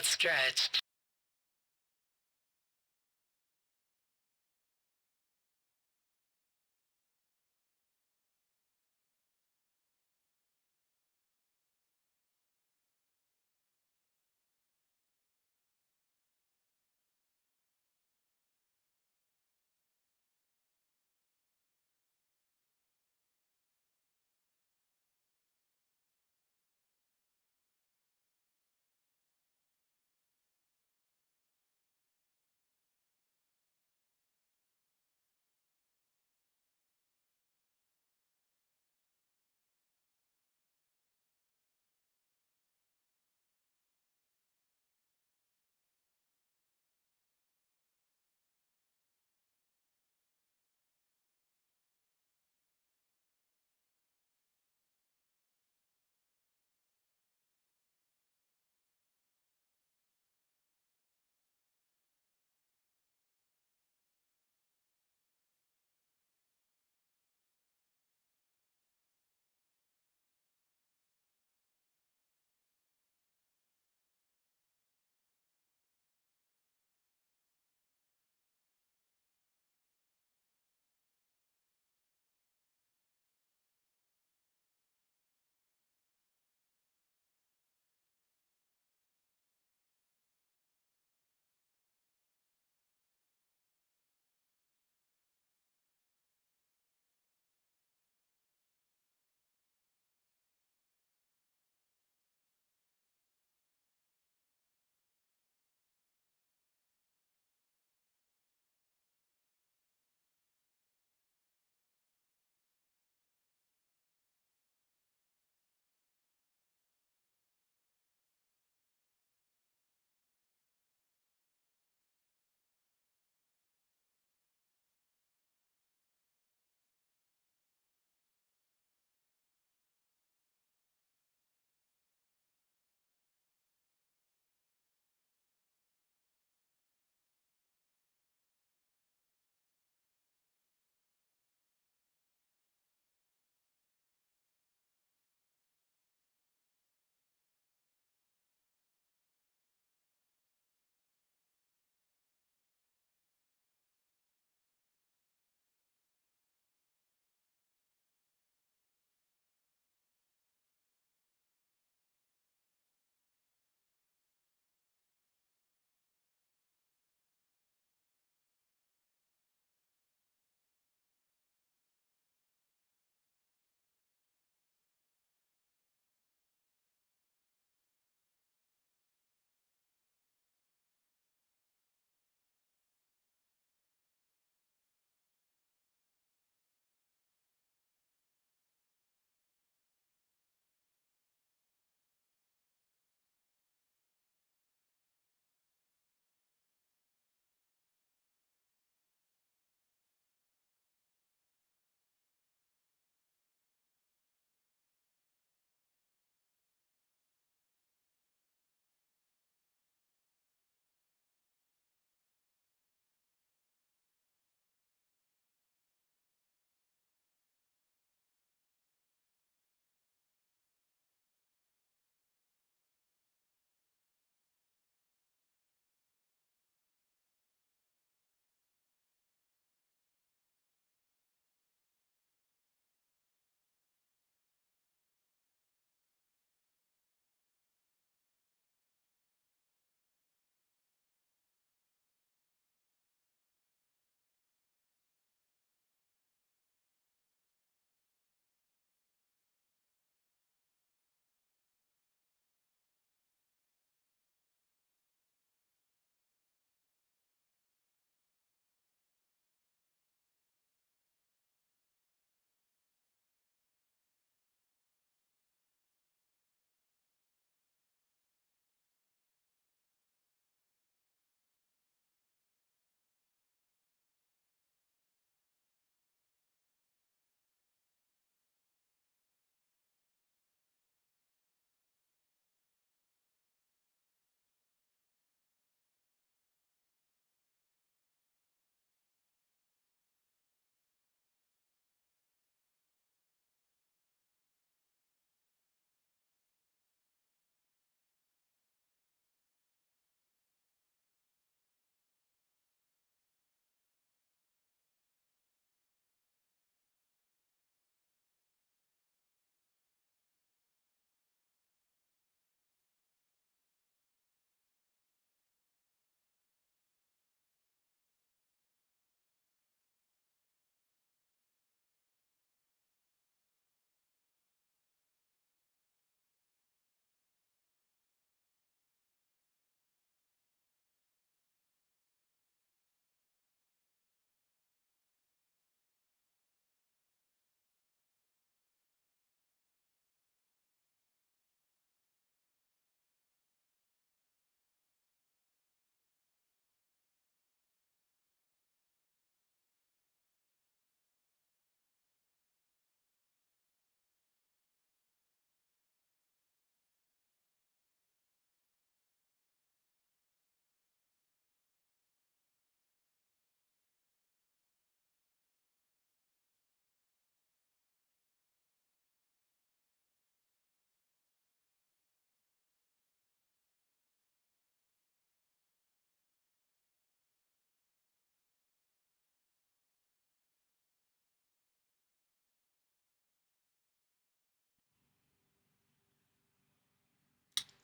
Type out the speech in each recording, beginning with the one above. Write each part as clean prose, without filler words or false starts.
outstretched.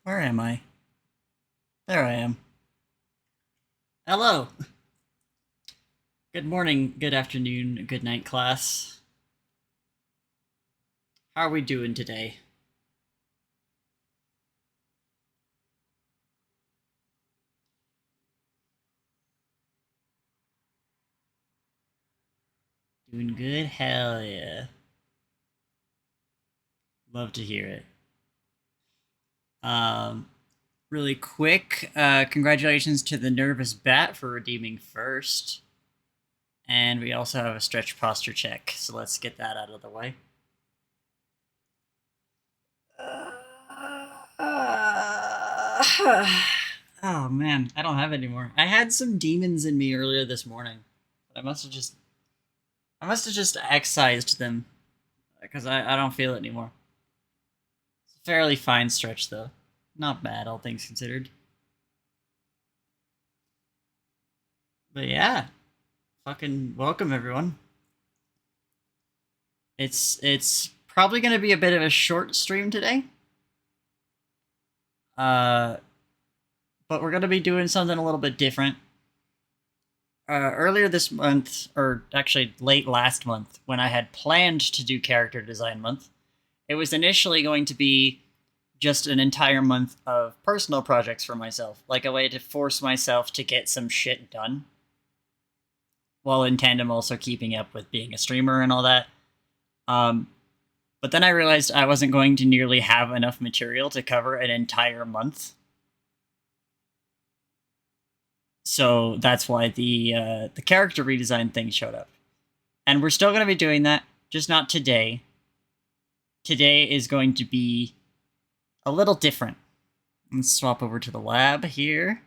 Where am I? There I am. Hello. Good morning, good afternoon, good night, class. How are we doing today? Doing good? Hell yeah. Love to hear it. Um, really quick, congratulations to the Nervous Bat for redeeming first. And we also have a stretch posture check, so let's get that out of the way. Oh man, I don't have any more. I had some demons in me earlier this morning. But I must have just excised them because I don't feel it anymore. It's a fairly fine stretch though. Not bad, all things considered. But yeah, fucking welcome everyone. It's probably gonna be a bit of a short stream today. Uh, but we're gonna be doing something a little bit different. Earlier this month, or actually late last month, when I had planned to do character design month, it was initially going to be just an entire month of personal projects for myself, like a way to force myself to get some shit done, while in tandem also keeping up with being a streamer and all that. Um, but then I realized I wasn't going to nearly have enough material to cover an entire month. So that's why the character redesign thing showed up, and we're still going to be doing that, just not today. Today is going to be a little different. Let's swap over to the lab here.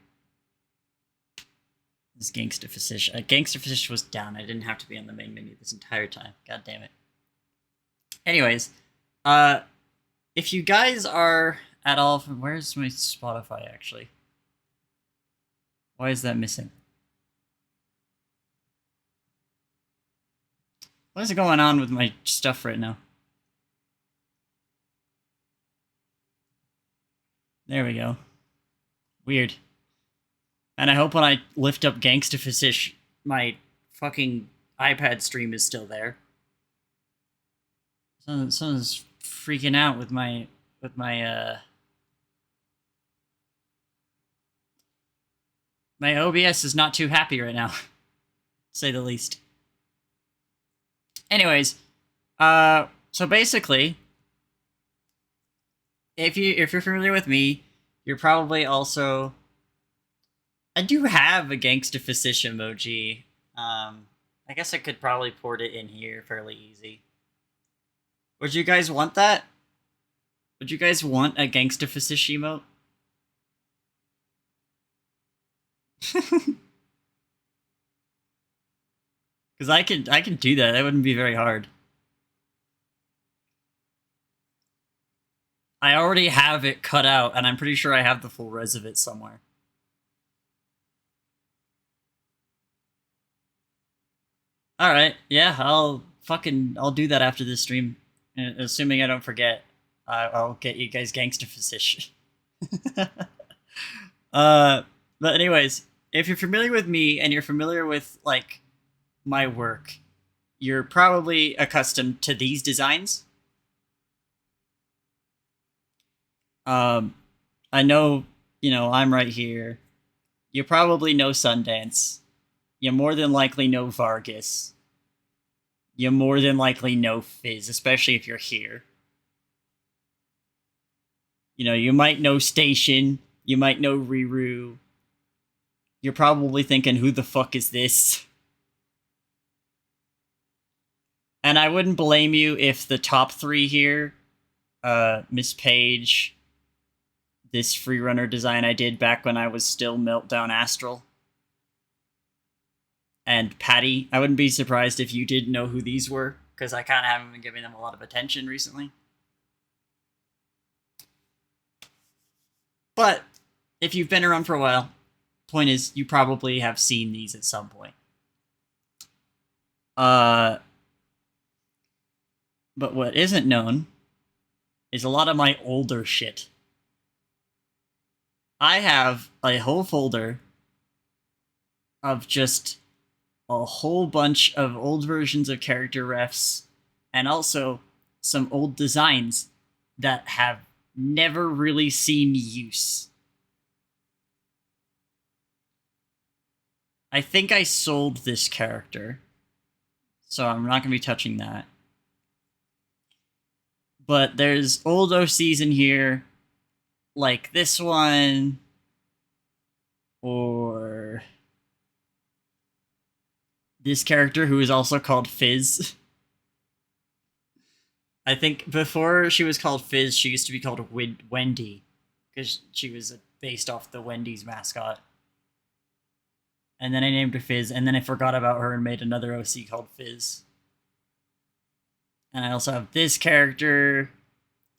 This Gangster Physician. Gangster Physician was down. I didn't have to be on the main menu this entire time. God damn it. Anyways, uh, if you guys are at all from where's my Spotify actually? Why is that missing? What is going on with my stuff right now? There we go. Weird. And I hope when I lift up Gangsta Physician, my fucking iPad stream is still there. Someone's freaking out with my OBS is not too happy right now, to say the least. Anyways, so basically, if you're familiar with me, you're probably also. I do have a Gangsta Physician emoji. I guess I could probably port it in here fairly easy. Would you guys want that? Would you guys want a Gangsta Physician emote? Because I can do that. That wouldn't be very hard. I already have it cut out, and I'm pretty sure I have the full res of it somewhere. All right, yeah, I'll do that after this stream, assuming I don't forget. I'll get you guys Gangster Physician. uh, but anyways, if you're familiar with me and you're familiar with like my work, you're probably accustomed to these designs. Um, I know, I'm right here. You probably know Sundance. You more than likely know Vargas. You more than likely know Fizz, especially if you're here. You might know Station. You might know Riru. You're probably thinking, who the fuck is this? And I wouldn't blame you if the top three here, Miss Page, this freerunner design I did back when I was still Meltdown Astral, and Patty, I wouldn't be surprised if you didn't know who these were, because I kind of haven't been giving them a lot of attention recently. But if you've been around for a while, point is, you probably have seen these at some point. But what isn't known is a lot of my older shit. I have a whole folder of just a whole bunch of old versions of character refs and also some old designs that have never really seen use. I think I sold this character, so I'm not going to be touching that. But there's old OCs in here, like this one, or this character who is also called Fizz. I think before she was called Fizz, she used to be called Wendy, because she was based off the Wendy's mascot. And then I named her Fizz, and then I forgot about her and made another OC called Fizz. And I also have this character.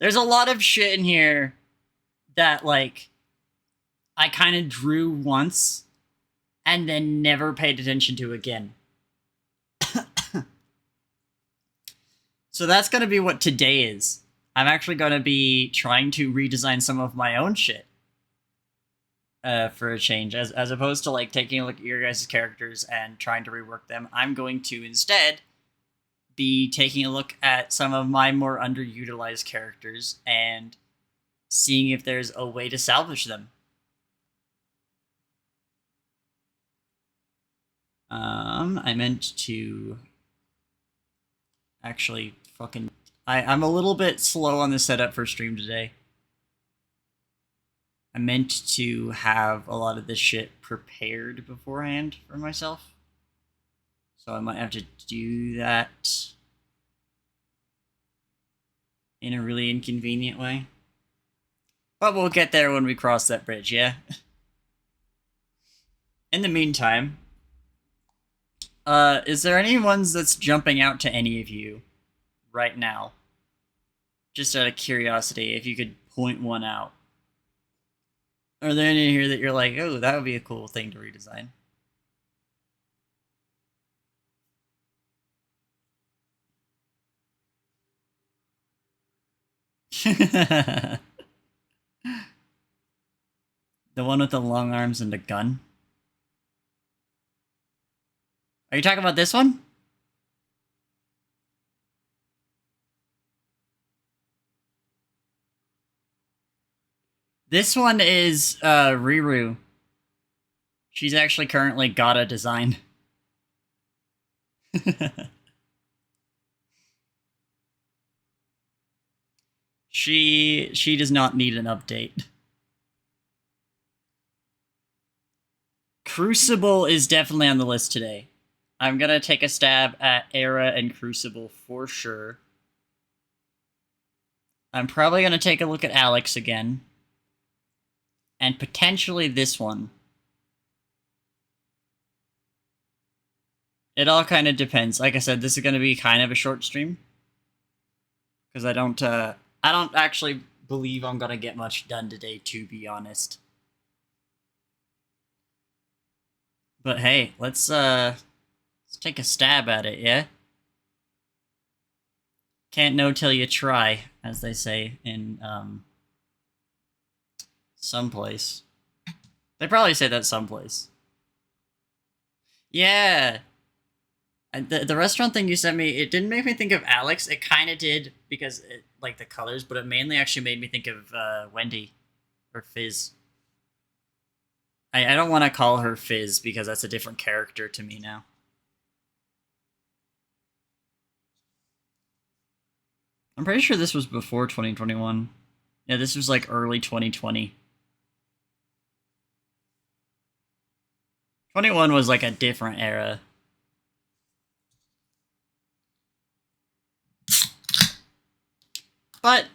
There's a lot of shit in here that, like, I kind of drew once and then never paid attention to again. So that's going to be what today is. I'm actually going to be trying to redesign some of my own shit. For a change, as opposed to like taking a look at your guys' characters and trying to rework them. I'm going to instead be taking a look at some of my more underutilized characters and seeing if there's a way to salvage them. I meant to actually fucking... I'm a little bit slow on the setup for stream today. I meant to have a lot of this shit prepared beforehand for myself. So I might have to do that in a really inconvenient way. But we'll get there when we cross that bridge, yeah? In the meantime, is there any ones that's jumping out to any of you right now? Just out of curiosity, if you could point one out. Are there any here that you're like, oh, that would be a cool thing to redesign? The one with the long arms and the gun? Are you talking about this one? This one is Riru. She's actually currently got a design. She does not need an update. Crucible is definitely on the list today. I'm gonna take a stab at Era and Crucible for sure. I'm probably gonna take a look at Alex again. And potentially this one. It all kind of depends. Like I said, this is gonna be kind of a short stream. Because I don't actually believe I'm gonna get much done today, to be honest. But hey, let's take a stab at it, yeah? Can't know till you try, as they say in someplace. They probably say that someplace. Yeah. The restaurant thing you sent me, it didn't make me think of Alex. It kind of did because it, like the colors, but it mainly actually made me think of Wendy or Fizz. I don't want to call her Fizz because that's a different character to me now. I'm pretty sure this was before 2021. Yeah, this was like early 2020. 21 was like a different era. But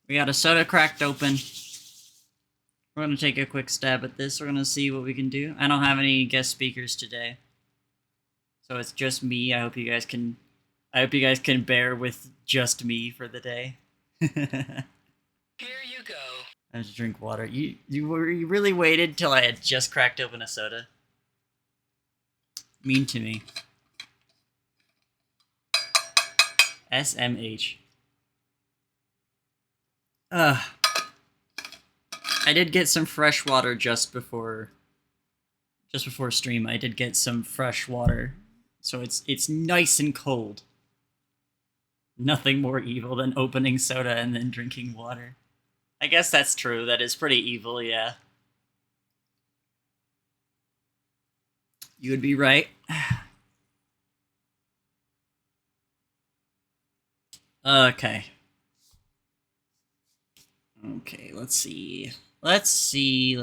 we got a soda cracked open. We're going to take a quick stab at this. We're going to see what we can do. I don't have any guest speakers today. So it's just me. I hope you guys can bear with just me for the day. Here you go. I have to drink water. You really waited till I had just cracked open a soda? Mean to me. SMH. Uh, I did get some fresh water just before stream. I did get some fresh water, so it's nice and cold. Nothing more evil than opening soda and then drinking water. I guess that's true. That is pretty evil, yeah. You would be right. Okay. Okay, let's see. Let's see.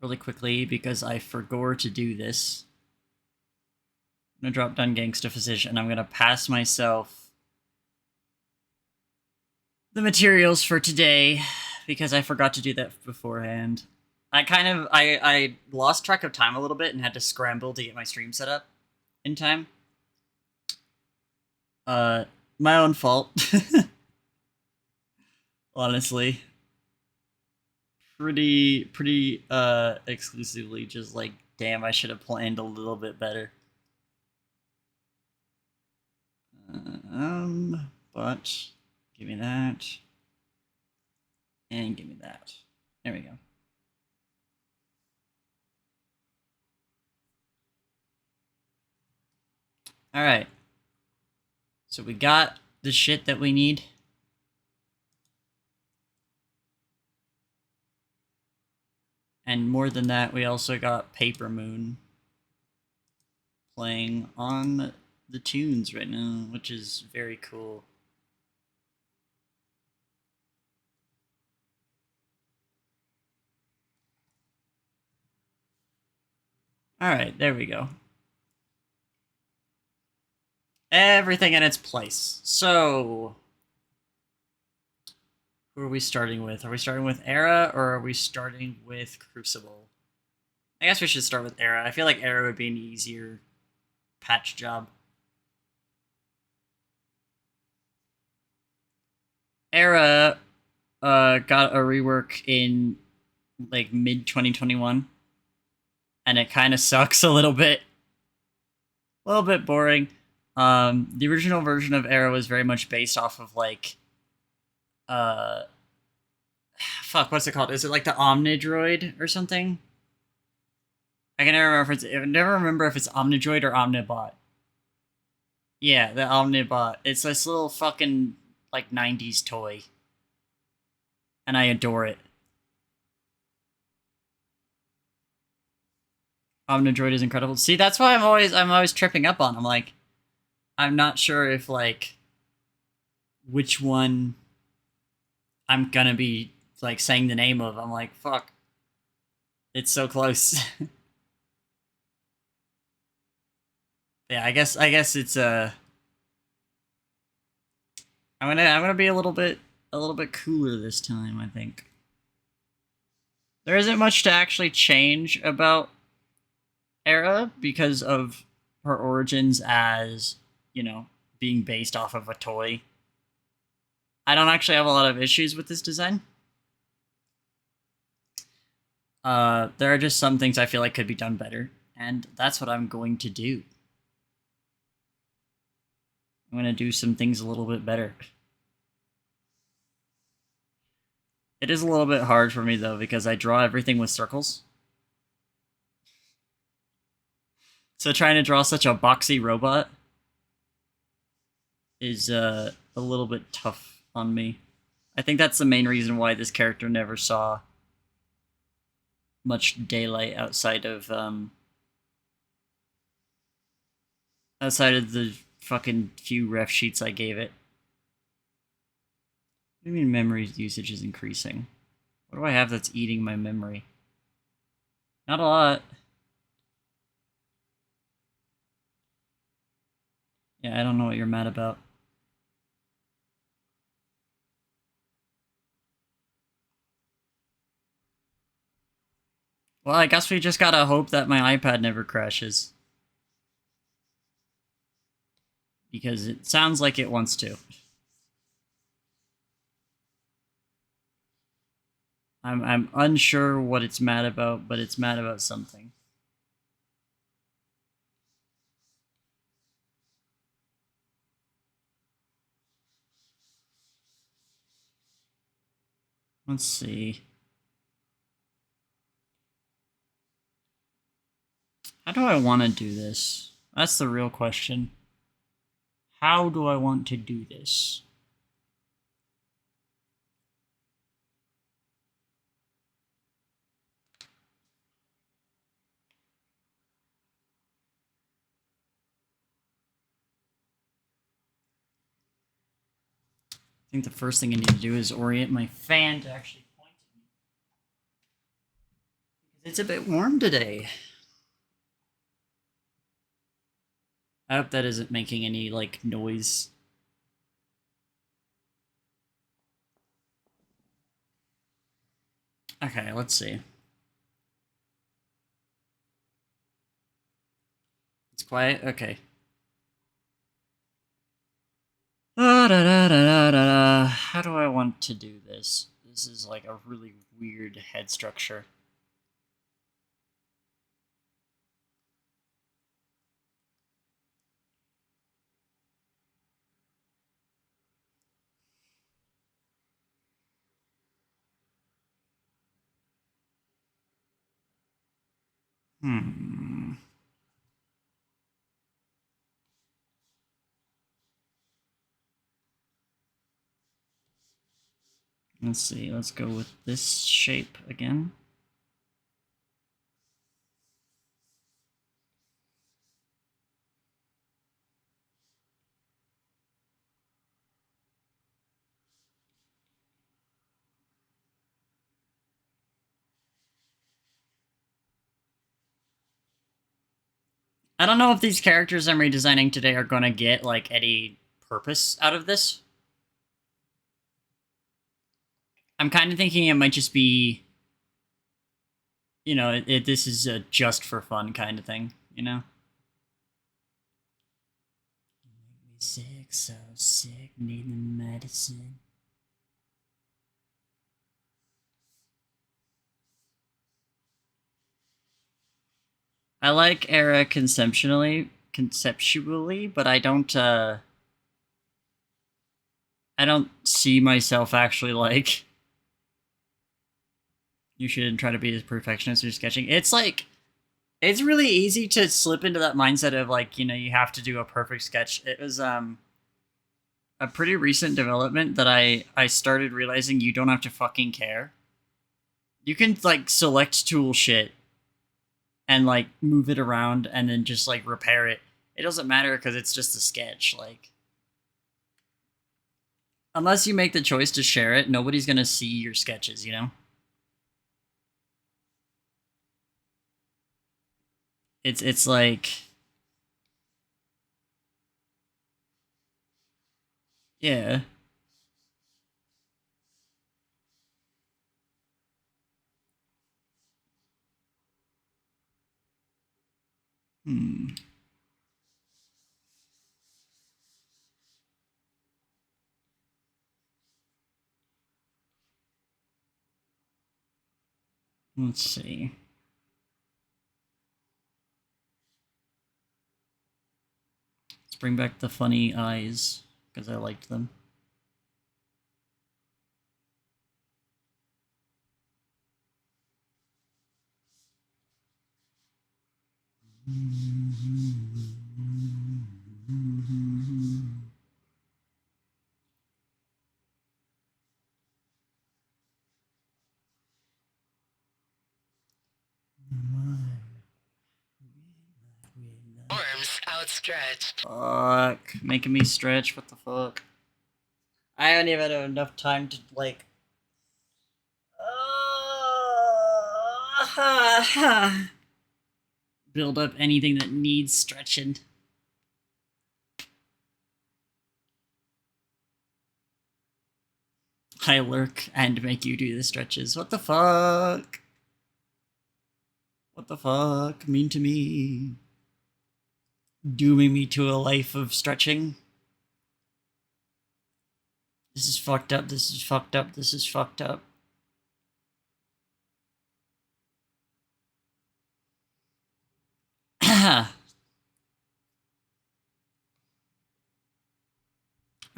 Really quickly, because I forgot to do this. I'm gonna drop down Gangsta Physician, and I'm gonna pass myself the materials for today, because I forgot to do that beforehand. I lost track of time a little bit and had to scramble to get my stream set up in time. My own fault. Honestly. Pretty exclusively just like, damn, I should have planned a little bit better. But give me that. And give me that. There we go. Alright. So we got the shit that we need. And more than that, we also got Paper Moon playing on the tunes right now, which is very cool. Alright, there we go. Everything in its place. So, who are we starting with? Are we starting with Era, or are we starting with Crucible? I guess we should start with Era. I feel like Era would be an easier patch job. Era got a rework in like mid 2021, and it kind of sucks a little bit. A little bit boring. The original version of Era was very much based off of like fuck, what's it called? Is it like the Omnidroid or something? I can never remember if it's Omnidroid or Omnibot. Yeah, the Omnibot. It's this little fucking like 90s toy. And I adore it. Omnidroid is incredible. See, that's why I'm always tripping up on. I'm like, I'm not sure if like which one I'm gonna be like saying the name of. I'm like, fuck. It's so close. Yeah, I guess it's I'm gonna be a little bit cooler this time, I think. There isn't much to actually change about Era because of her origins as, you know, being based off of a toy. I don't actually have a lot of issues with this design. There are just some things I feel like could be done better, and that's what I'm going to do. I'm going to do some things a little bit better. It is a little bit hard for me, though, because I draw everything with circles. So trying to draw such a boxy robot is a little bit tough on me. I think that's the main reason why this character never saw much daylight outside of the fucking few ref sheets I gave it. What do you mean memory usage is increasing? What do I have that's eating my memory? Not a lot. Yeah, I don't know what you're mad about. Well, I guess we just gotta hope that my iPad never crashes. Because it sounds like it wants to. I'm unsure what it's mad about, but it's mad about something. Let's see. How do I want to do this? That's the real question. How do I want to do this? I think the first thing I need to do is orient my fan to actually point at me. Because it's a bit warm today. I hope that isn't making any, like, noise. Okay, let's see. It's quiet? Okay. How do I want to do this? This is like a really weird head structure. Hmm. Let's see. Let's go with this shape again. I don't know if these characters I'm redesigning today are gonna get, like, any purpose out of this. I'm kind of thinking it might just be, you know, this is a just for fun kind of thing, you know? You make me sick, so sick, need the medicine. I like Era conceptually, but I don't see myself actually like you shouldn't try to be as perfectionist or sketching. It's like it's really easy to slip into that mindset of like, you know, you have to do a perfect sketch. It was a pretty recent development that I started realizing you don't have to fucking care. You can like select tool shit and like move it around and then just like repair it. It doesn't matter because it's just a sketch. Like unless you make the choice to share it, nobody's gonna see your sketches, you know? It's like yeah. Hmm. Let's see. Let's bring back the funny eyes because I liked them. Arms outstretched. Fuck. Making me stretch. What the fuck? I haven't even had enough time to, like. Build up anything that needs stretching. I lurk and make you do the stretches. What the fuck? What the fuck? Mean to me. Dooming me to a life of stretching. This is fucked up. This is fucked up. This is fucked up.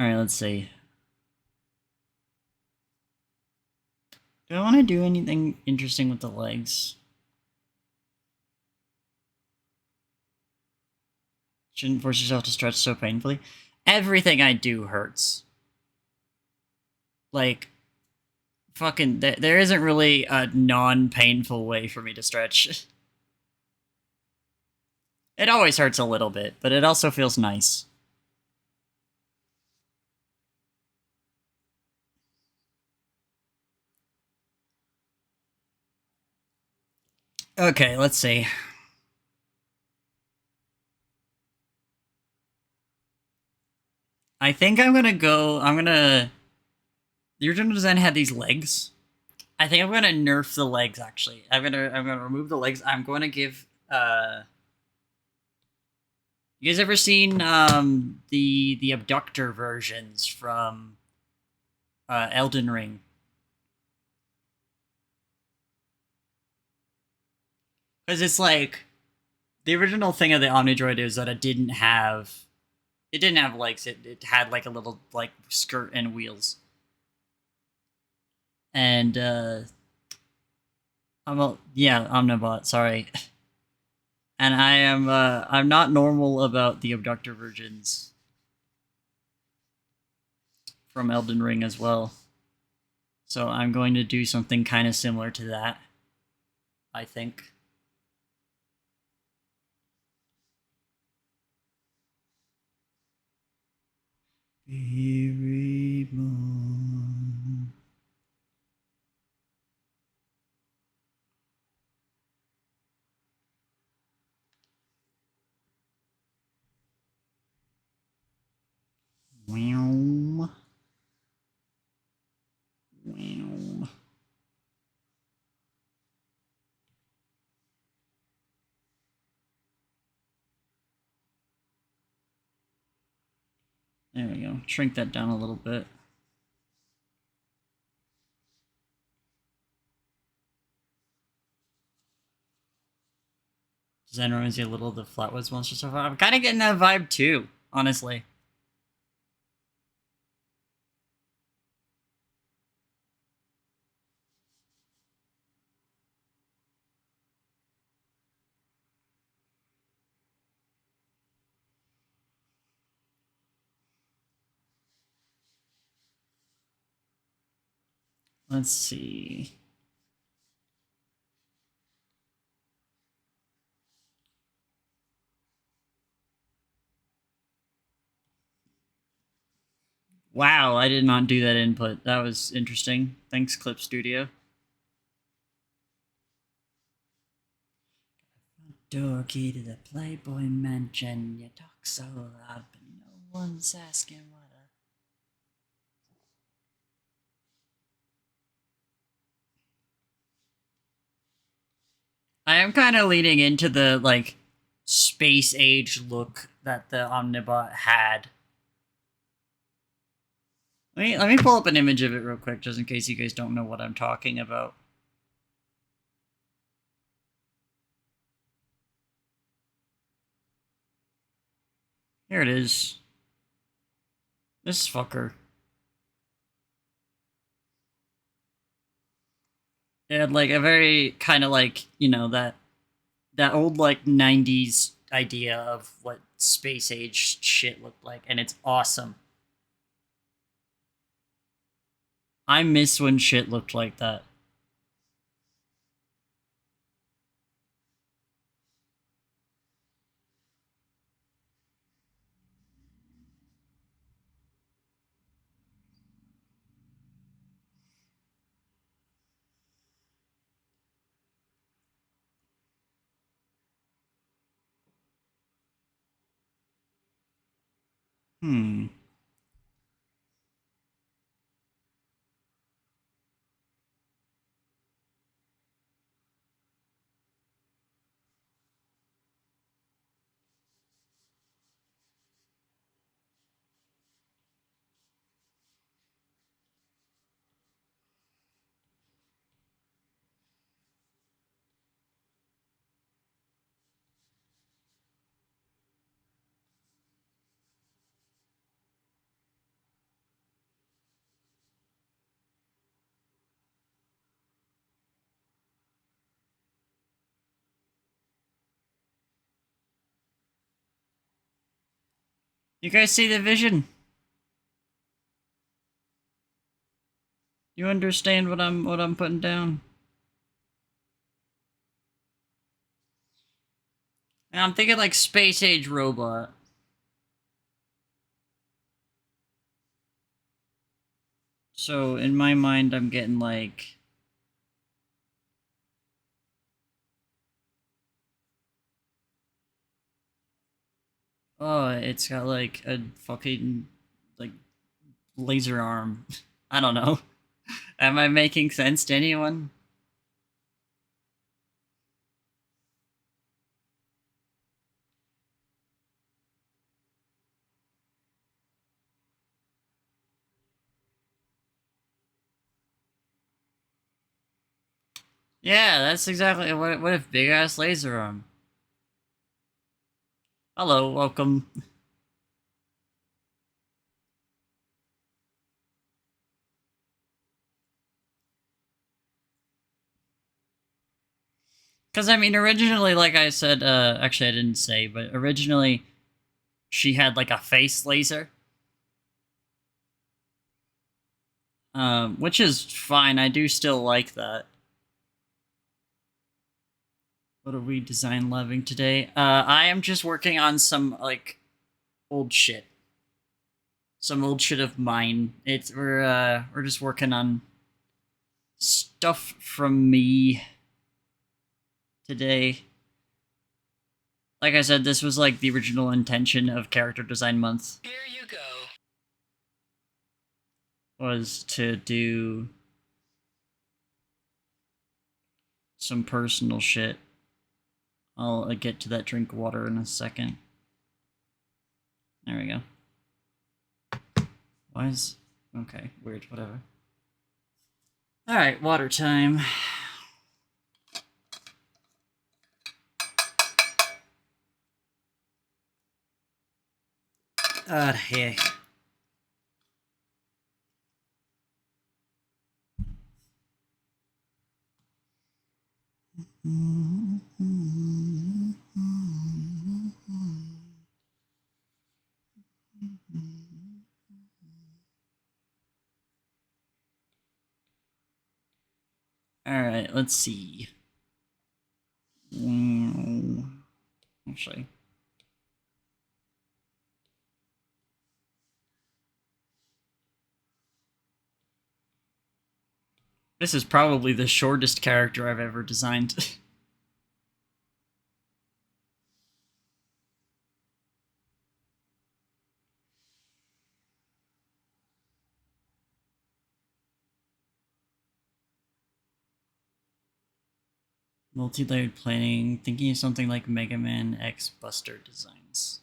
Alright, let's see. Do I want to do anything interesting with the legs? Shouldn't force yourself to stretch so painfully. Everything I do hurts. Like, fucking, there isn't really a non-painful way for me to stretch. It always hurts a little bit, but it also feels nice. Okay, let's see. I think I'm gonna go. The original design had these legs. I think I'm gonna nerf the legs. Actually, I'm gonna remove the legs. I'm going to give. You guys ever seen the abductor versions from Elden Ring? Because it's like the original thing of the Omnidroid is that it didn't have legs. It had like a little like skirt and wheels. And yeah, Omnibot, sorry. And I'm not normal about the abductor versions from Elden Ring as well. So I'm going to do something kind of similar to that, I think. Be reborn. Wow. Wow. There we go. Shrink that down a little bit. Does that reminds you a little of the Flatwoods Monster stuff? I'm kind of getting that vibe too, honestly. Let's see. Wow, I did not do that input. That was interesting. Thanks, Clip Studio. Door key to the Playboy Mansion. You talk so loud, but no one's asking what I am kind of leaning into the like space age look that the Omnibot had. Let me pull up an image of it real quick, just in case you guys don't know what I'm talking about. Here it is. This fucker. It had like a very kind of like, you know, that old like 90s idea of what space age shit looked like, and it's awesome. I miss when shit looked like that. Hmm. You guys see the vision? You understand what I'm putting down? And I'm thinking like space age robot. So in my mind, I'm getting like. Oh, it's got like a fucking like laser arm. I don't know. Am I making sense to anyone? Yeah, that's exactly what if big ass laser arm. Hello, welcome. Because I mean, originally, like I said, actually I didn't say, but originally she had like a face laser, which is fine. I do still like that. What are we design loving today? I am just working on some like old shit, some old shit of mine. We're just working on stuff from me today. Like I said, this was like the original intention of Character Design Month Here you go. was to do some personal shit. I'll get to that drink of water in a second. There we go. Why is... Okay, weird, whatever. Alright, water time. Yeah. Alright, let's see. Actually. This is probably the shortest character I've ever designed. Multi-layered planning, thinking of something like Mega Man X Buster designs.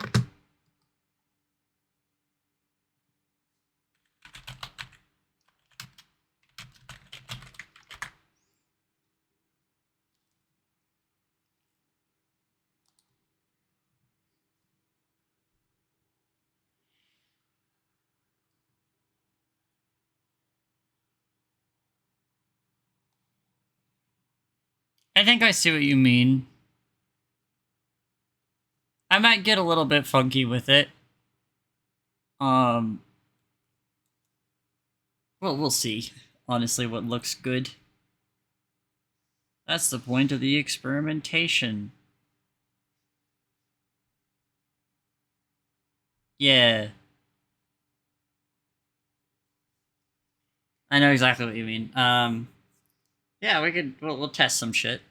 I think I see what you mean. I might get a little bit funky with it. Well, we'll see. Honestly, what looks good. That's the point of the experimentation. Yeah. I know exactly what you mean. Yeah, we'll test some shit.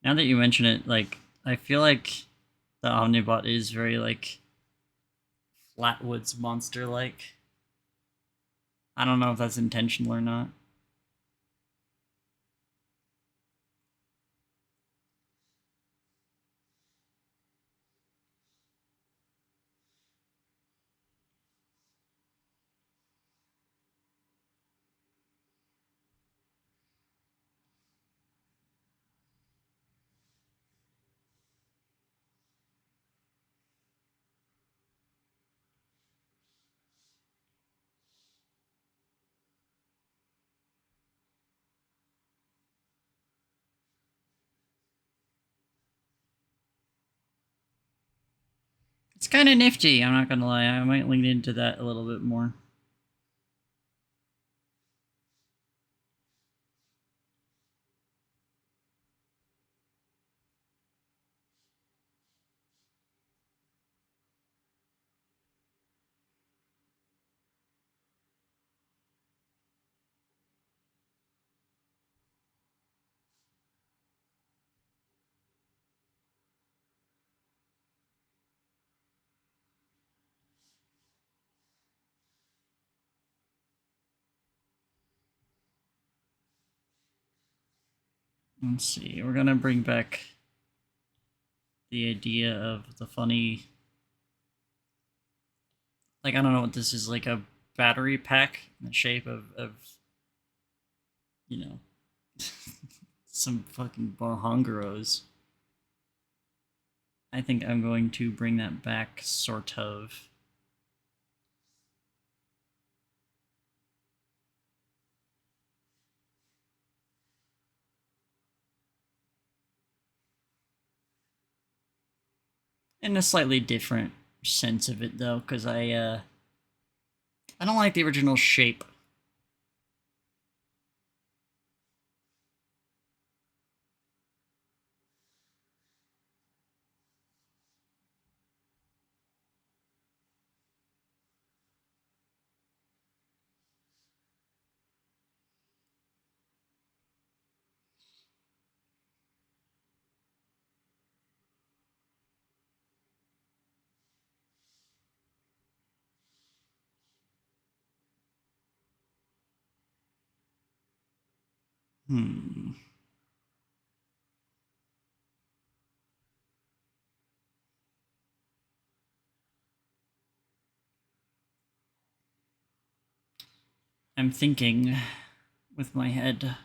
Now that you mention it, like, I feel like the Omnibot is very, like, Flatwoods monster-like. I don't know if that's intentional or not. kind of nifty, I'm not gonna lie. I might lean into that a little bit more. Let's see. We're gonna bring back the idea of the funny. Like, I don't know what this is, like a battery pack in the shape of you know, some fucking Bohongaros. I think I'm going to bring that back, sort of. In a slightly different sense of it, though, because I don't like the original shape. Hmm. I'm thinking with my head.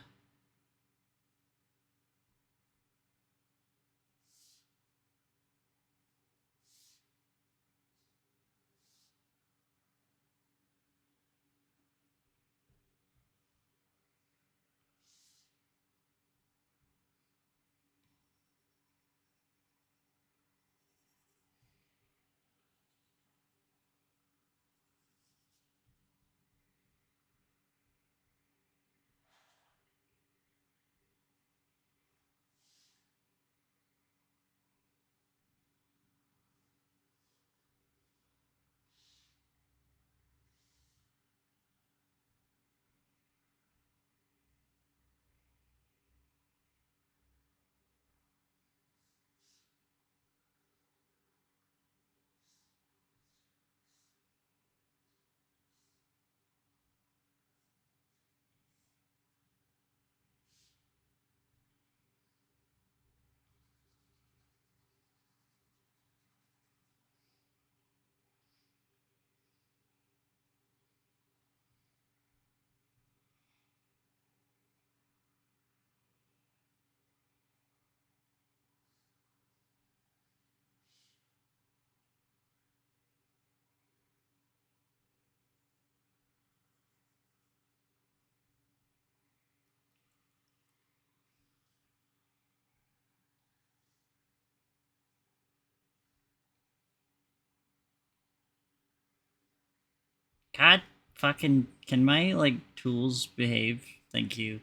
God fucking, can my like tools behave? Thank you.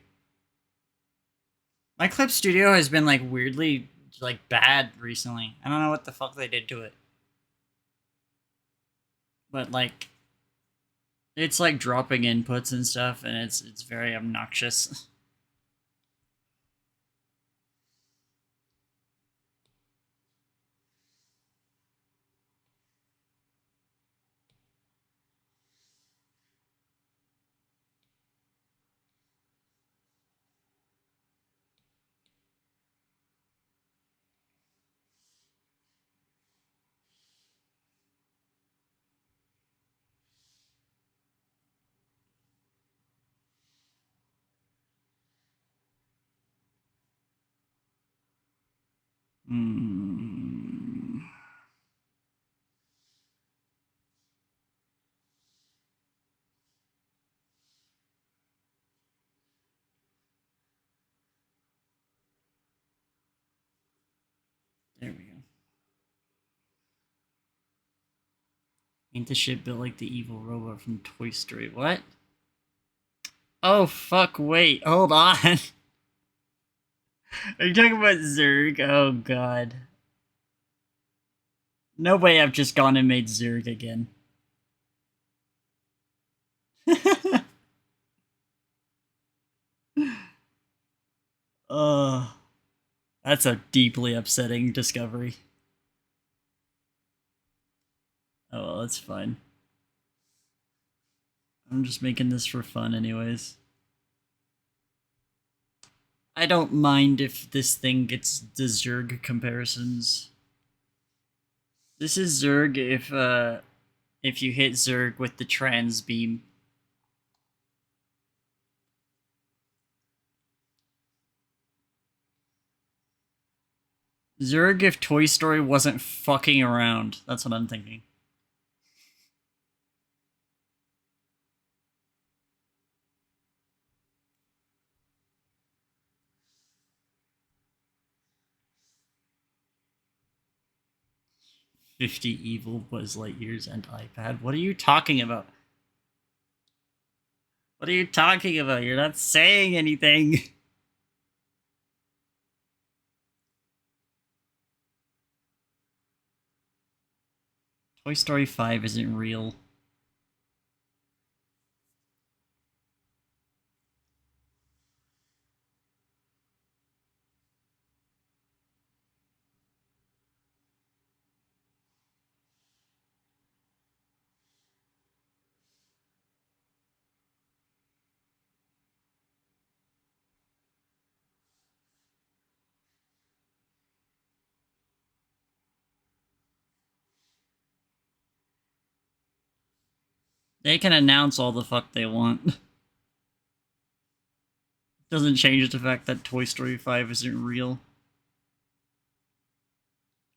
My Clip Studio has been like weirdly like bad recently. I don't know what the fuck they did to it. But like it's like dropping inputs and stuff and it's very obnoxious. Mm. There we go. Ain't the shit built like the evil robot from Toy Story? What? Oh fuck! Wait, hold on. Are you talking about Zurg? Oh god. No way! I've just gone and made Zurg again. uh, that's a deeply upsetting discovery. Oh well, that's fine. I'm just making this for fun, anyways. I don't mind if this thing gets the Zurg comparisons. This is Zurg if you hit Zurg with the trans beam. Zurg if Toy Story wasn't fucking around. That's what I'm thinking. "50 evil Buzz Lightyears and iPad." What are you talking about? What are you talking about? You're not saying anything. Toy Story 5 isn't real. They can announce all the fuck they want. Doesn't change the fact that Toy Story 5 isn't real.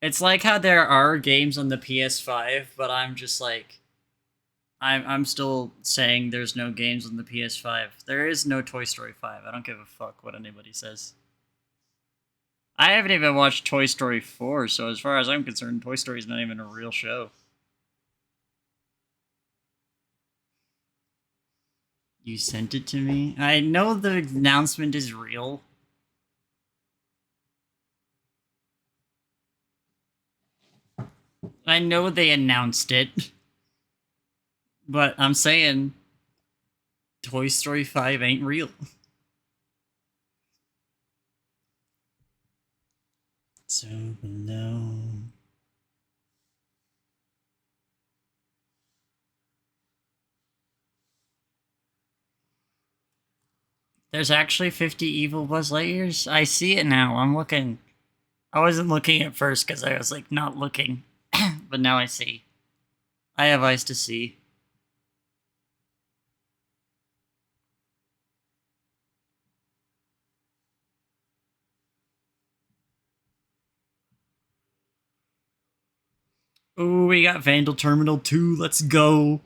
It's like how there are games on the PS5, but I'm just like, I'm still saying there's no games on the PS5. There is no Toy Story 5. I don't give a fuck what anybody says. I haven't even watched Toy Story 4, so as far as I'm concerned, Toy Story's not even a real show. You sent it to me? I know the announcement is real. I know they announced it. But I'm saying Toy Story 5 ain't real. So below. There's actually 50 evil Buzz Lightyears? I see it now. I'm looking. I wasn't looking at first because I was like not looking. But now I see. I have eyes to see. Ooh, we got Vandal Terminal 2. Let's go.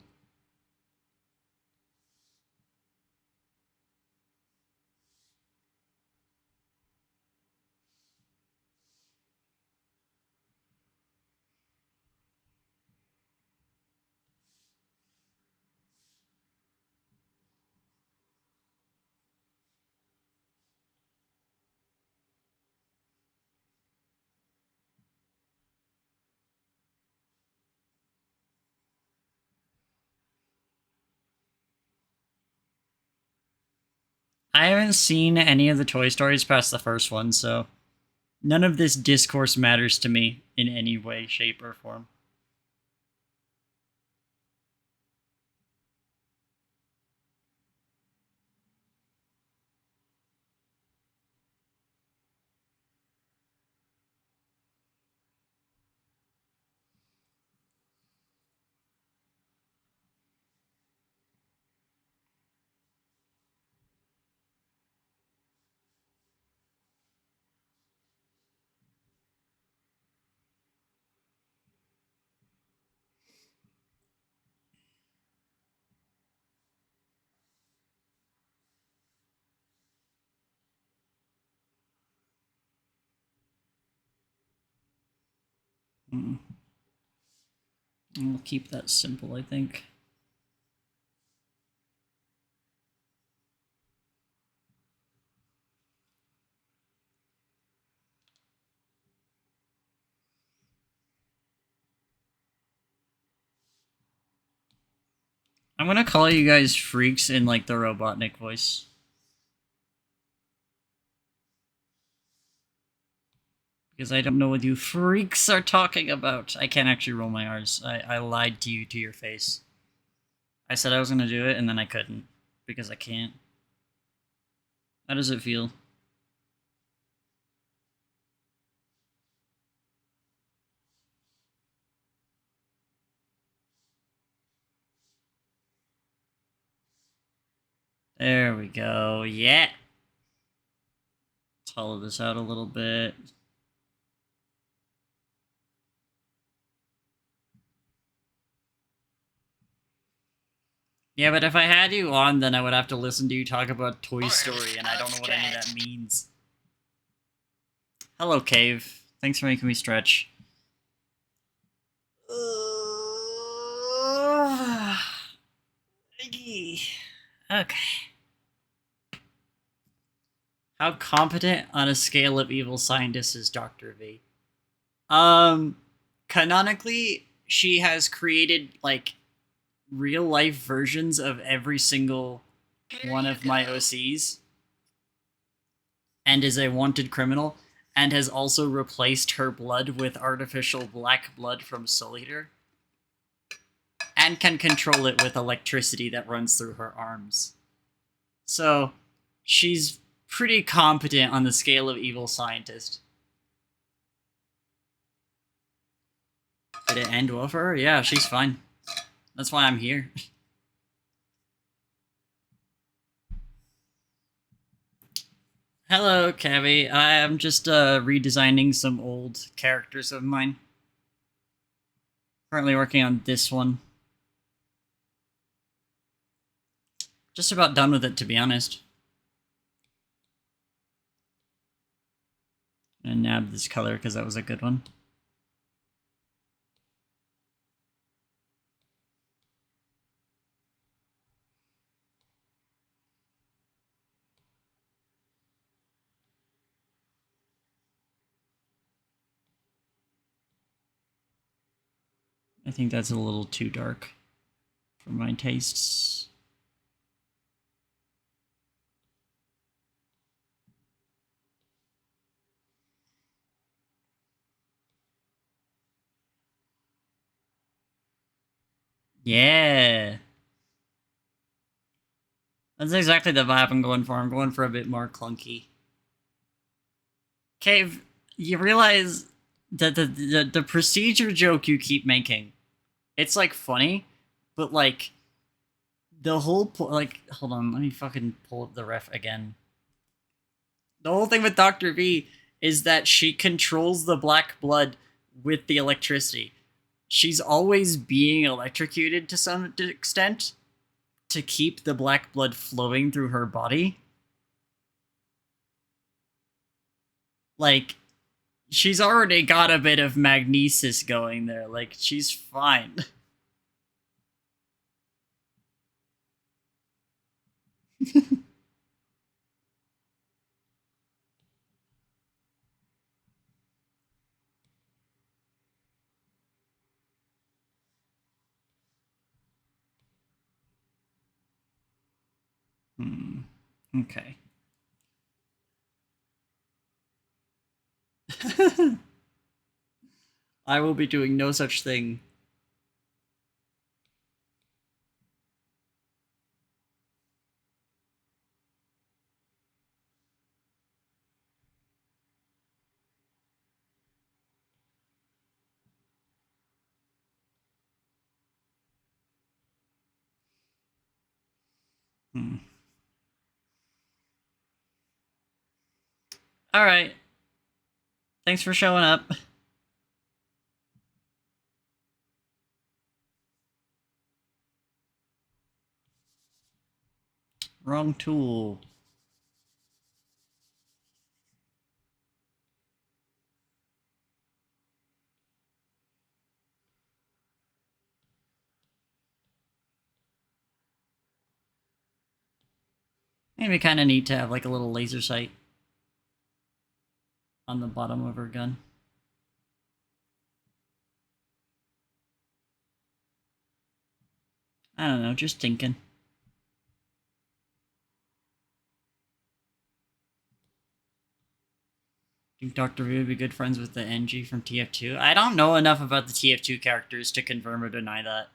I haven't seen any of the Toy Stories past the first one, so none of this discourse matters to me in any way, shape, or form. Mm. We'll keep that simple, I think. I'm gonna call you guys freaks in like the Robotnik voice. Because I don't know what you freaks are talking about. I can't actually roll my R's. I lied to you to your face. I said I was gonna do it and then I couldn't. Because I can't. How does it feel? There we go. Yeah. Let's hollow this out a little bit. Yeah, but if I had you on, then I would have to listen to you talk about Toy Story, and I don't know what any of that means. Hello, Cave. Thanks for making me stretch. Okay. How competent on a scale of evil scientist is Dr. V? Canonically, she has created, like, real-life versions of every single one of my OCs, and is a wanted criminal, and has also replaced her blood with artificial black blood from Soul Eater, and can control it with electricity that runs through her arms. So, she's pretty competent on the scale of evil scientist. Did it end well for her? Yeah, she's fine. That's why I'm here. Hello, Cavi. I am just redesigning some old characters of mine. Currently working on this one. Just about done with it, to be honest. And nab this color because that was a good one. I think that's a little too dark for my tastes. Yeah. That's exactly the vibe I'm going for. I'm going for a bit more clunky. Cave, you realize that the procedure joke you keep making, it's like funny, but like the whole like hold on, let me fucking pull up the ref again. The whole thing with Dr. V is that she controls the black blood with the electricity. She's always being electrocuted to some extent to keep the black blood flowing through her body. Like, she's already got a bit of magnesis going there. Like, she's fine. Okay. I will be doing no such thing. Alright. Thanks for showing up. Wrong tool. Maybe kind of neat to have like a little laser sight on the bottom of her gun. I don't know, just thinking. Think Dr. V would be good friends with the NG from TF2? I don't know enough about the TF2 characters to confirm or deny that.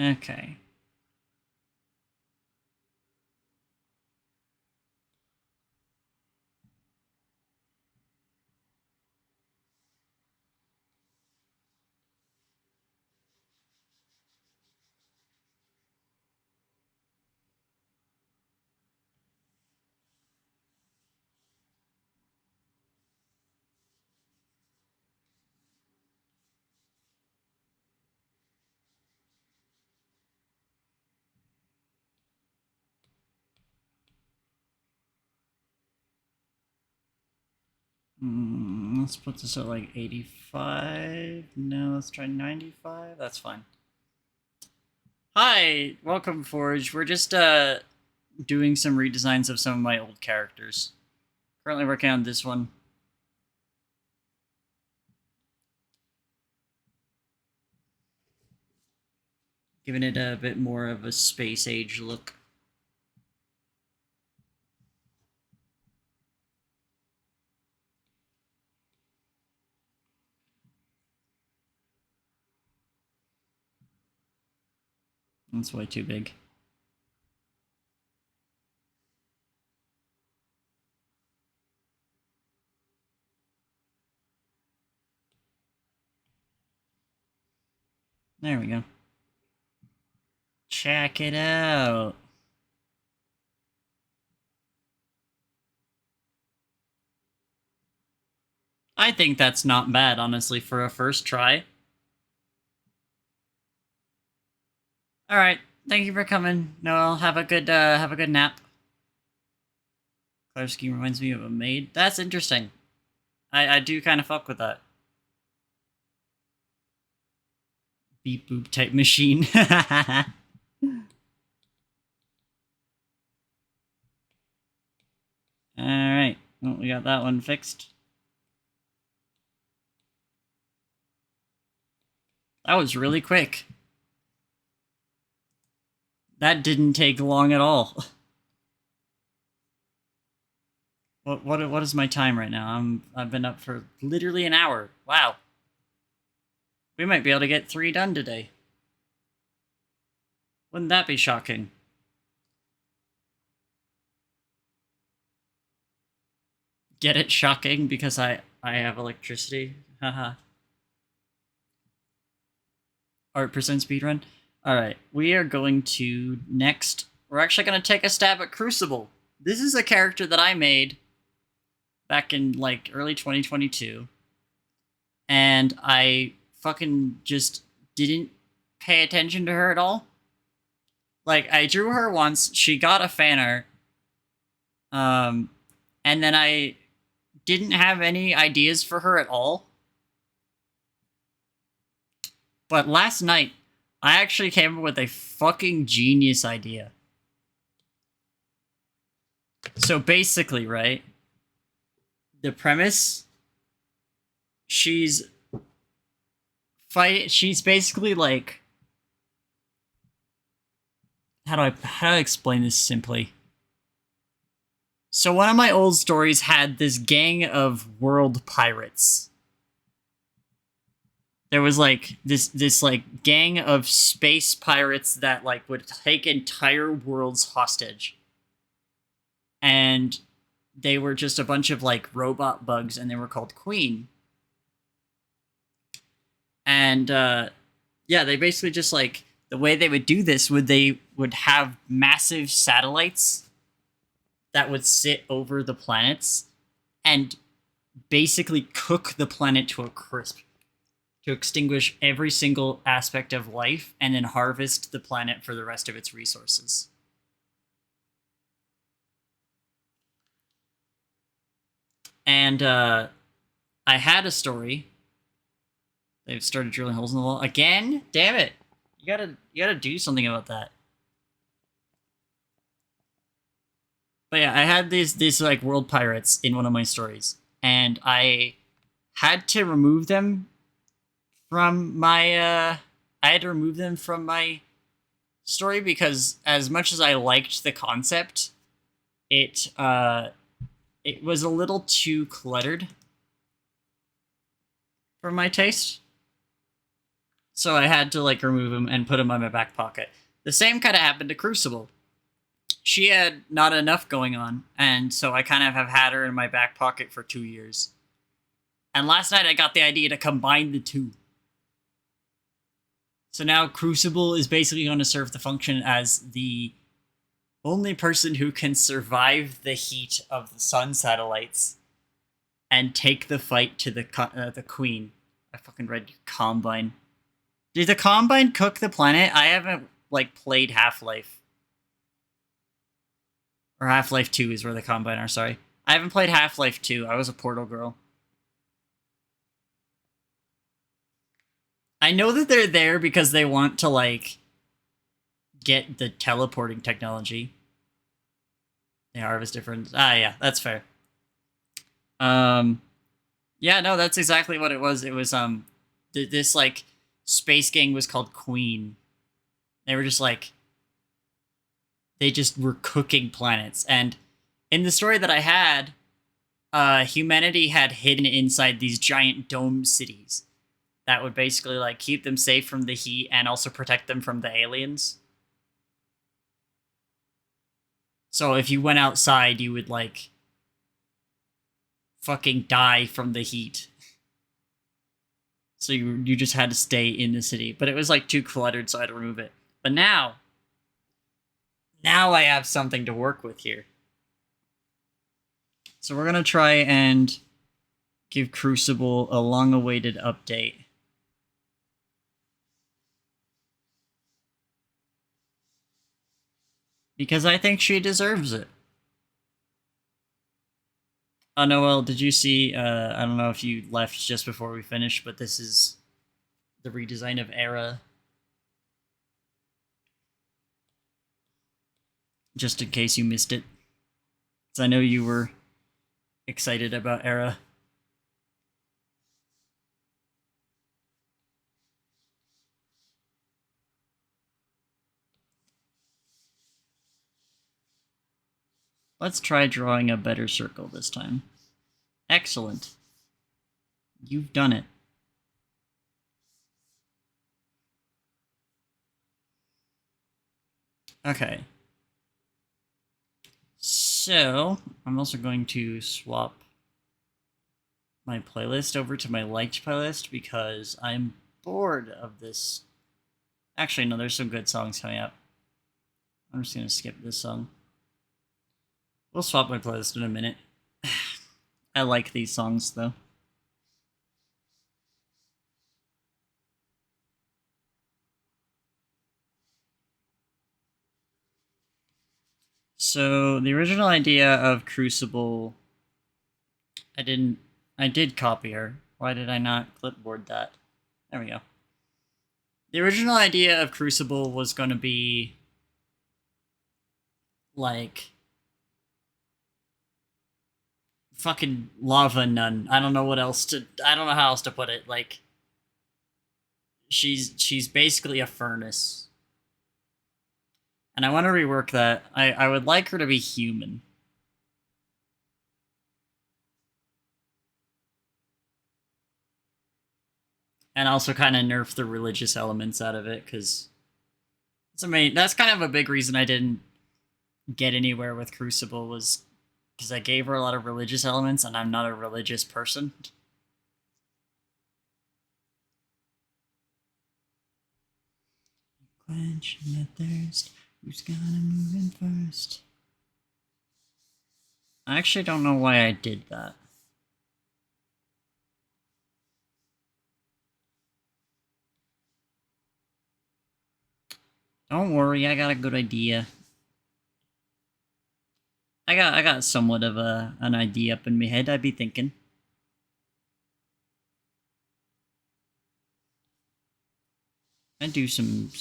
Okay. Let's put this at like 85. No, let's try 95. That's fine. Hi, welcome Forge. We're just doing some redesigns of some of my old characters. Currently working on this one. Giving it a bit more of a space age look. That's way too big. There we go. Check it out. I think that's not bad, honestly, for a first try. All right, thank you for coming, Noel. Have a good nap. Clarski reminds me of a maid. That's interesting. I do kind of fuck with that. Beep boop type machine. Alright. Well, we got that one fixed. That was really quick. That didn't take long at all. What is my time right now? I've been up for literally an hour. Wow. We might be able to get 3 done today. Wouldn't that be shocking? Get it? Shocking because I have electricity. Haha. Art percent speedrun. Alright, we are going to next. We're actually going to take a stab at Crucible. This is a character that I made back in like early 2022. And I fucking just didn't pay attention to her at all. Like, I drew her once, she got a fan art. And then I didn't have any ideas for her at all. But last night, I actually came up with a fucking genius idea. So basically, right? The premise, she's basically like, how do I explain this simply? So one of my old stories had this gang of world pirates. There was like this like gang of space pirates that like would take entire worlds hostage. And they were just a bunch of like robot bugs, and they were called Queen. And yeah, they basically just like, the way they would do this they would have massive satellites that would sit over the planets and basically cook the planet to a crisp, to extinguish every single aspect of life and then harvest the planet for the rest of its resources. And I had a story. They've started drilling holes in the wall again. Damn it! You gotta do something about that. But yeah, I had these like world pirates in one of my stories, and I had to remove them from my. I had to remove them from my story because as much as I liked the concept, it was a little too cluttered for my taste. So I had to like remove them and put them in my back pocket. The same kind of happened to Crucible. She had not enough going on, and so I kind of have had her in my back pocket for 2 years. And last night I got the idea to combine the two. So now Crucible is basically going to serve the function as the only person who can survive the heat of the sun satellites and take the fight to the queen. I fucking read Combine. Did the Combine cook the planet? I haven't like played Half-Life. Or Half-Life 2 is where the Combine are, sorry. I haven't played Half-Life 2. I was a Portal girl. I know that they're there because they want to, like, get the teleporting technology. They harvest different... Ah, yeah, that's fair. Yeah, no, that's exactly what it was. It was, this, like, space gang was called Queen. They were just, like... They just were cooking planets. And in the story that I had, humanity had hidden inside these giant dome cities that would basically like keep them safe from the heat and also protect them from the aliens. So if you went outside, you would like fucking die from the heat. So you just had to stay in the city. But it was like too cluttered, so I had to remove it. But now I have something to work with here. So we're gonna try and give Crucible a long-awaited update. Because I think she deserves it. Noel, did you see, I don't know if you left just before we finished, but this is the redesign of Era. Just in case you missed it. Because I know you were excited about Era. Let's try drawing a better circle this time. Excellent. You've done it. Okay. So, I'm also going to swap my playlist over to my liked playlist because I'm bored of this. Actually, no, there's some good songs coming up. I'm just going to skip this song. We'll swap my playlist in a minute. I like these songs, though. So, the original idea of Crucible... I did copy her. Why did I not clipboard that? There we go. The original idea of Crucible was going to be... like... fucking lava nun. I don't know what else to... I don't know how else to put it. Like... She's basically a furnace. And I want to rework that. I would like her to be human. And also kind of nerf the religious elements out of it, because that's kind of a big reason I didn't get anywhere with Crucible, was because I gave her a lot of religious elements, and I'm not a religious person. Quenching the thirst, who's gonna move in first? I actually don't know why I did that. Don't worry, I got a good idea. I got somewhat of an idea up in my head. I'd be thinking. I do some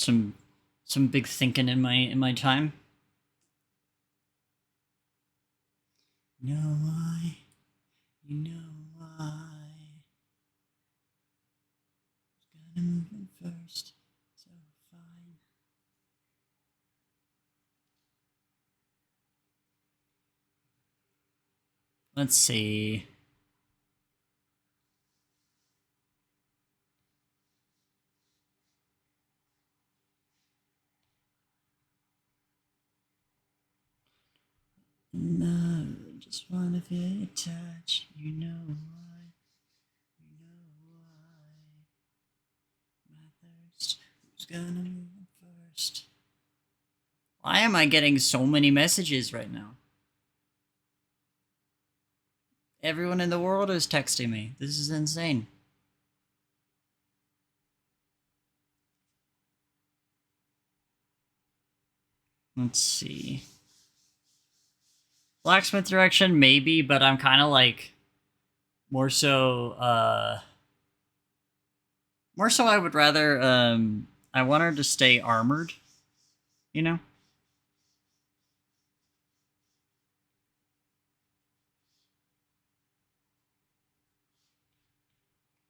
big thinking in my time. You know why? You know why? Gotta move in first. So fine. Let's see. No, just wanna feel touch. You know why? You know why? My thirst. Who's gonna move first? Why am I getting so many messages right now? Everyone in the world is texting me. This is insane. Let's see. Blacksmith direction, maybe, but I'm kind of like more so. More so, I would rather. I want her to stay armored. You know.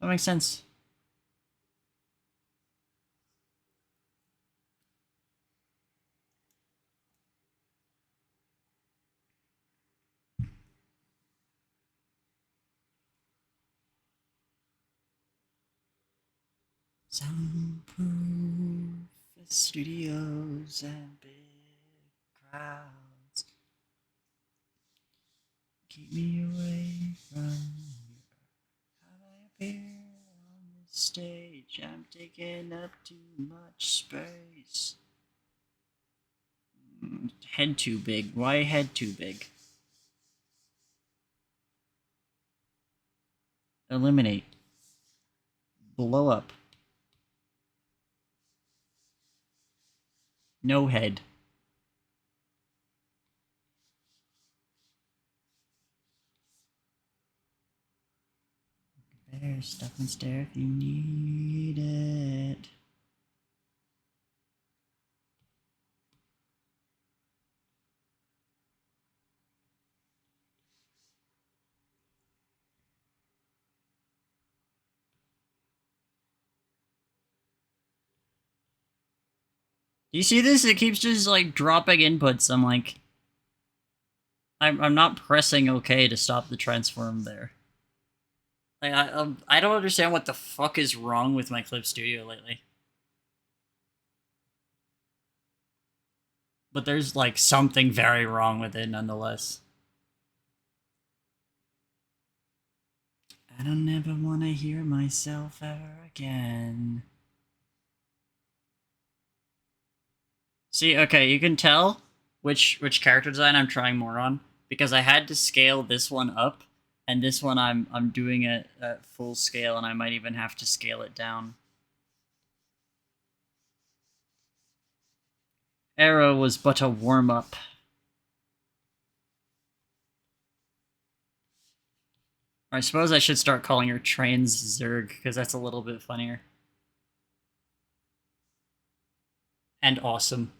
That makes sense. Soundproof studios and big crowds keep me away from you. How I appear on this stage, I'm taking up too much space. Head too big. Why head too big? Eliminate. Blow up. No head. Better stuff and stare if you need it. Do you see this? It keeps just like dropping inputs. I'm like, I'm not pressing OK to stop the transform there. Like I don't understand what the fuck is wrong with my Clip Studio lately. But there's like something very wrong with it nonetheless. I don't ever want to hear myself ever again. See, okay, you can tell which character design I'm trying more on because I had to scale this one up, and this one I'm doing it at full scale, and I might even have to scale it down. Arrow was but a warm up. I suppose I should start calling her Trans Zerg because that's a little bit funnier and awesome.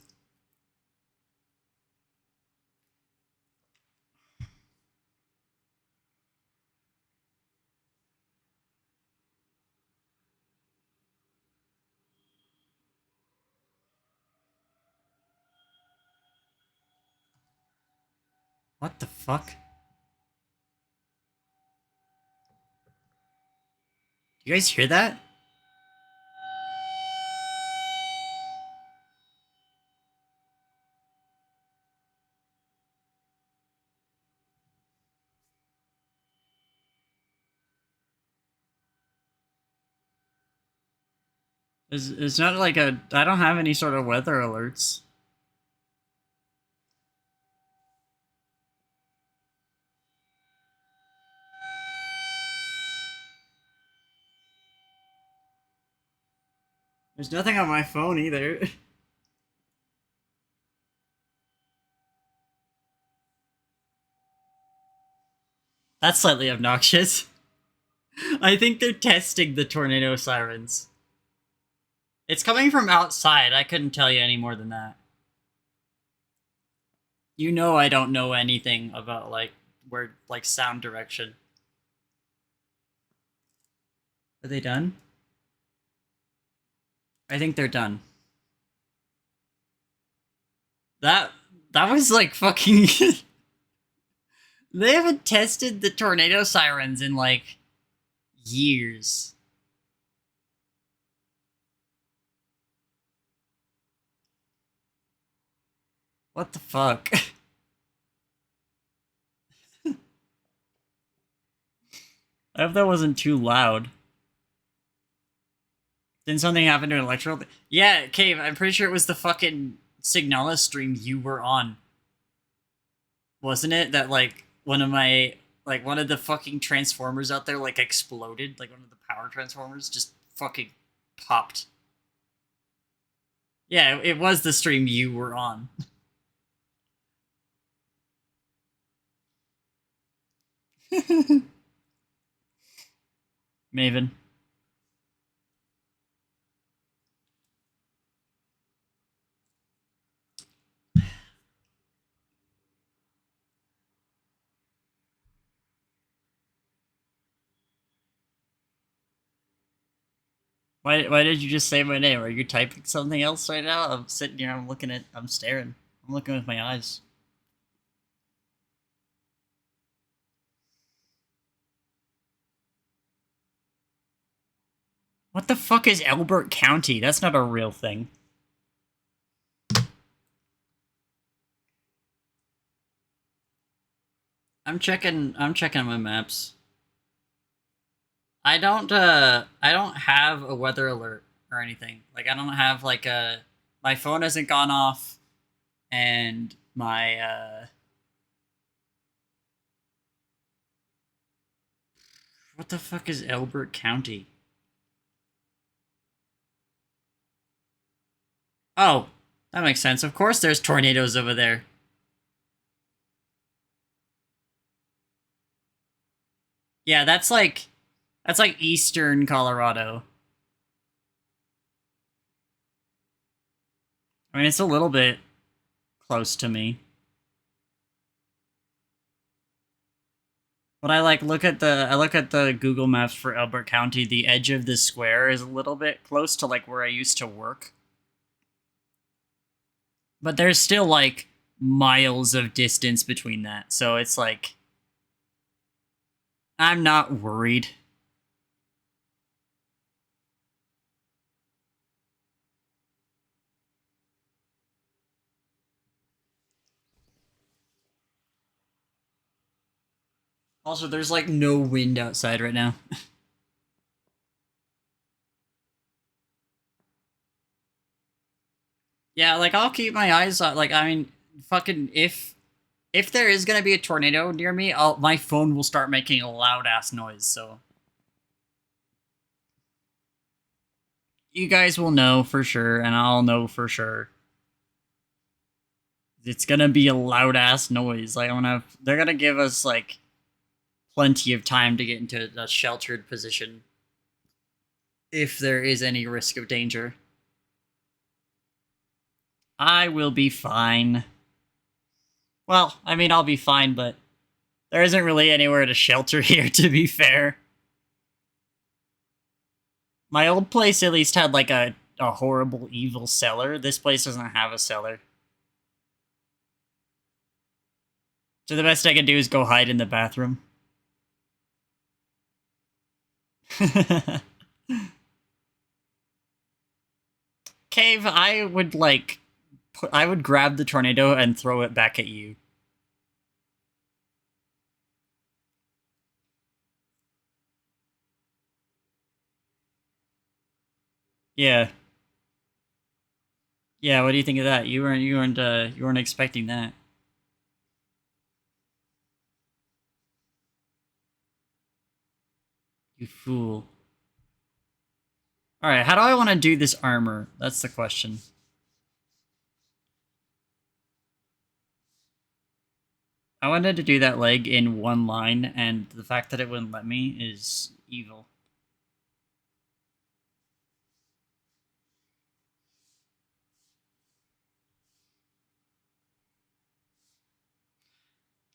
What the fuck? You guys hear that? It's not like a. I don't have any sort of weather alerts. There's nothing on my phone either. That's slightly obnoxious. I think they're testing the tornado sirens. It's coming from outside. I couldn't tell you any more than that. You know I don't know anything about, like, where, like, sound direction. Are they done? I think they're done. That was, like, fucking... They haven't tested the tornado sirens in, like, years. What the fuck? I hope that wasn't too loud. Didn't something happen to an electrical? Yeah, Cave, I'm pretty sure it was the fucking Signalis stream you were on. Wasn't it? That, like, one of the fucking transformers out there, like, exploded. Like, one of the power transformers just fucking popped. Yeah, it was the stream you were on. Maven. Why did you just say my name? Are you typing something else right now? I'm sitting here, I'm staring. I'm looking with my eyes. What the fuck is Elbert County? That's not a real thing. I'm checking my maps. I don't have a weather alert or anything. Like, I don't have, like, my phone hasn't gone off, and my what the fuck is Elbert County? Oh, that makes sense. Of course there's tornadoes over there. Yeah, that's like eastern Colorado. I mean, it's a little bit close to me. When I look at the Google Maps for Elbert County, the edge of the square is a little bit close to, like, where I used to work. But there's still, like, miles of distance between that. So it's like, I'm not worried. Also, there's, like, no wind outside right now. Yeah, like, I'll keep my eyes on, like, I mean, fucking, if there is gonna be a tornado near me, my phone will start making a loud-ass noise, so... You guys will know for sure, and I'll know for sure. It's gonna be a loud-ass noise. Like, they're gonna give us, like, plenty of time to get into a sheltered position. If there is any risk of danger. I will be fine. Well, I mean, I'll be fine, but there isn't really anywhere to shelter here, to be fair. My old place at least had, like, a horrible, evil cellar. This place doesn't have a cellar. So the best I can do is go hide in the bathroom. Cave, I would, like... I would grab the tornado and throw it back at you. Yeah. Yeah, what do you think of that? You weren't expecting that. You fool. Alright, how do I want to do this armor? That's the question. I wanted to do that leg in one line, and the fact that it wouldn't let me is evil.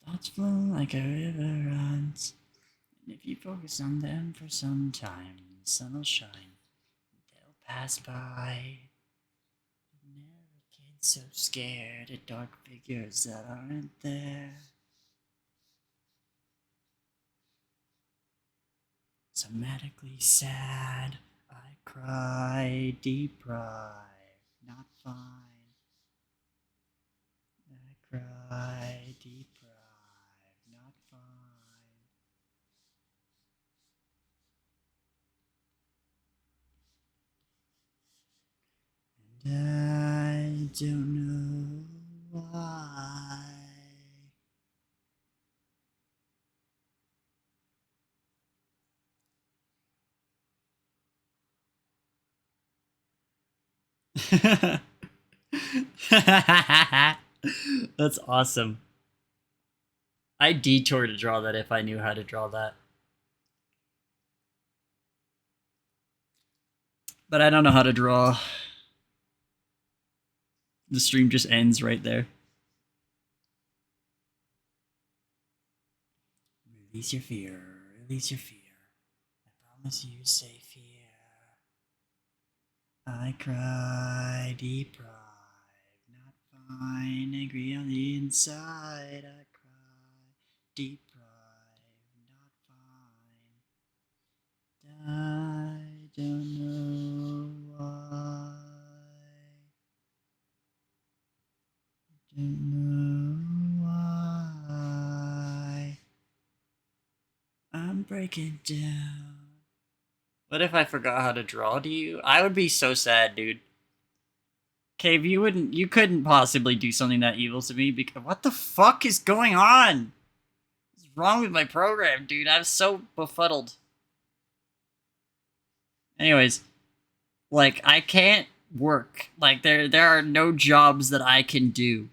Thoughts flow like a river runs, and if you focus on them for some time, the sun will shine. They'll pass by. Never get so scared at dark figures that aren't there. Somatically sad, I cry, deprived, not fine. I cry, deprived, not fine. And I don't know why. That's awesome. I'd detour to draw that if I knew how to draw that. But I don't know how to draw. The stream just ends right there. Release your fear. Release your fear. I promise you safe here. I cry, deprived, not fine, angry on the inside. I cry, deprived, not fine. I don't know why. Don't know why. I'm breaking down. What if I forgot how to draw? Do you? I would be so sad, dude. Cave, you couldn't possibly do something that evil to me because what the fuck is going on? What's wrong with my program, dude? I'm so befuddled. Anyways, like I can't work. Like there are no jobs that I can do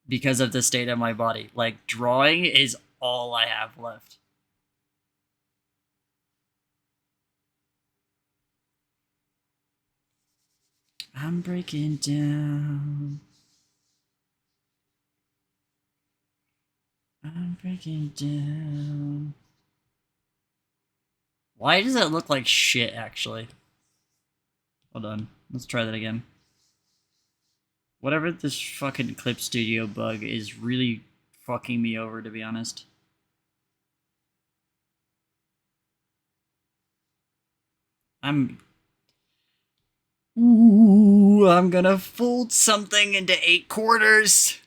because of the state of my body. Like drawing is all I have left. I'm breaking down. I'm breaking down. Why does that look like shit, actually? Hold on. Let's try that again. Whatever this fucking Clip Studio bug is really fucking me over, to be honest. Ooh, I'm gonna fold something into 8 quarters.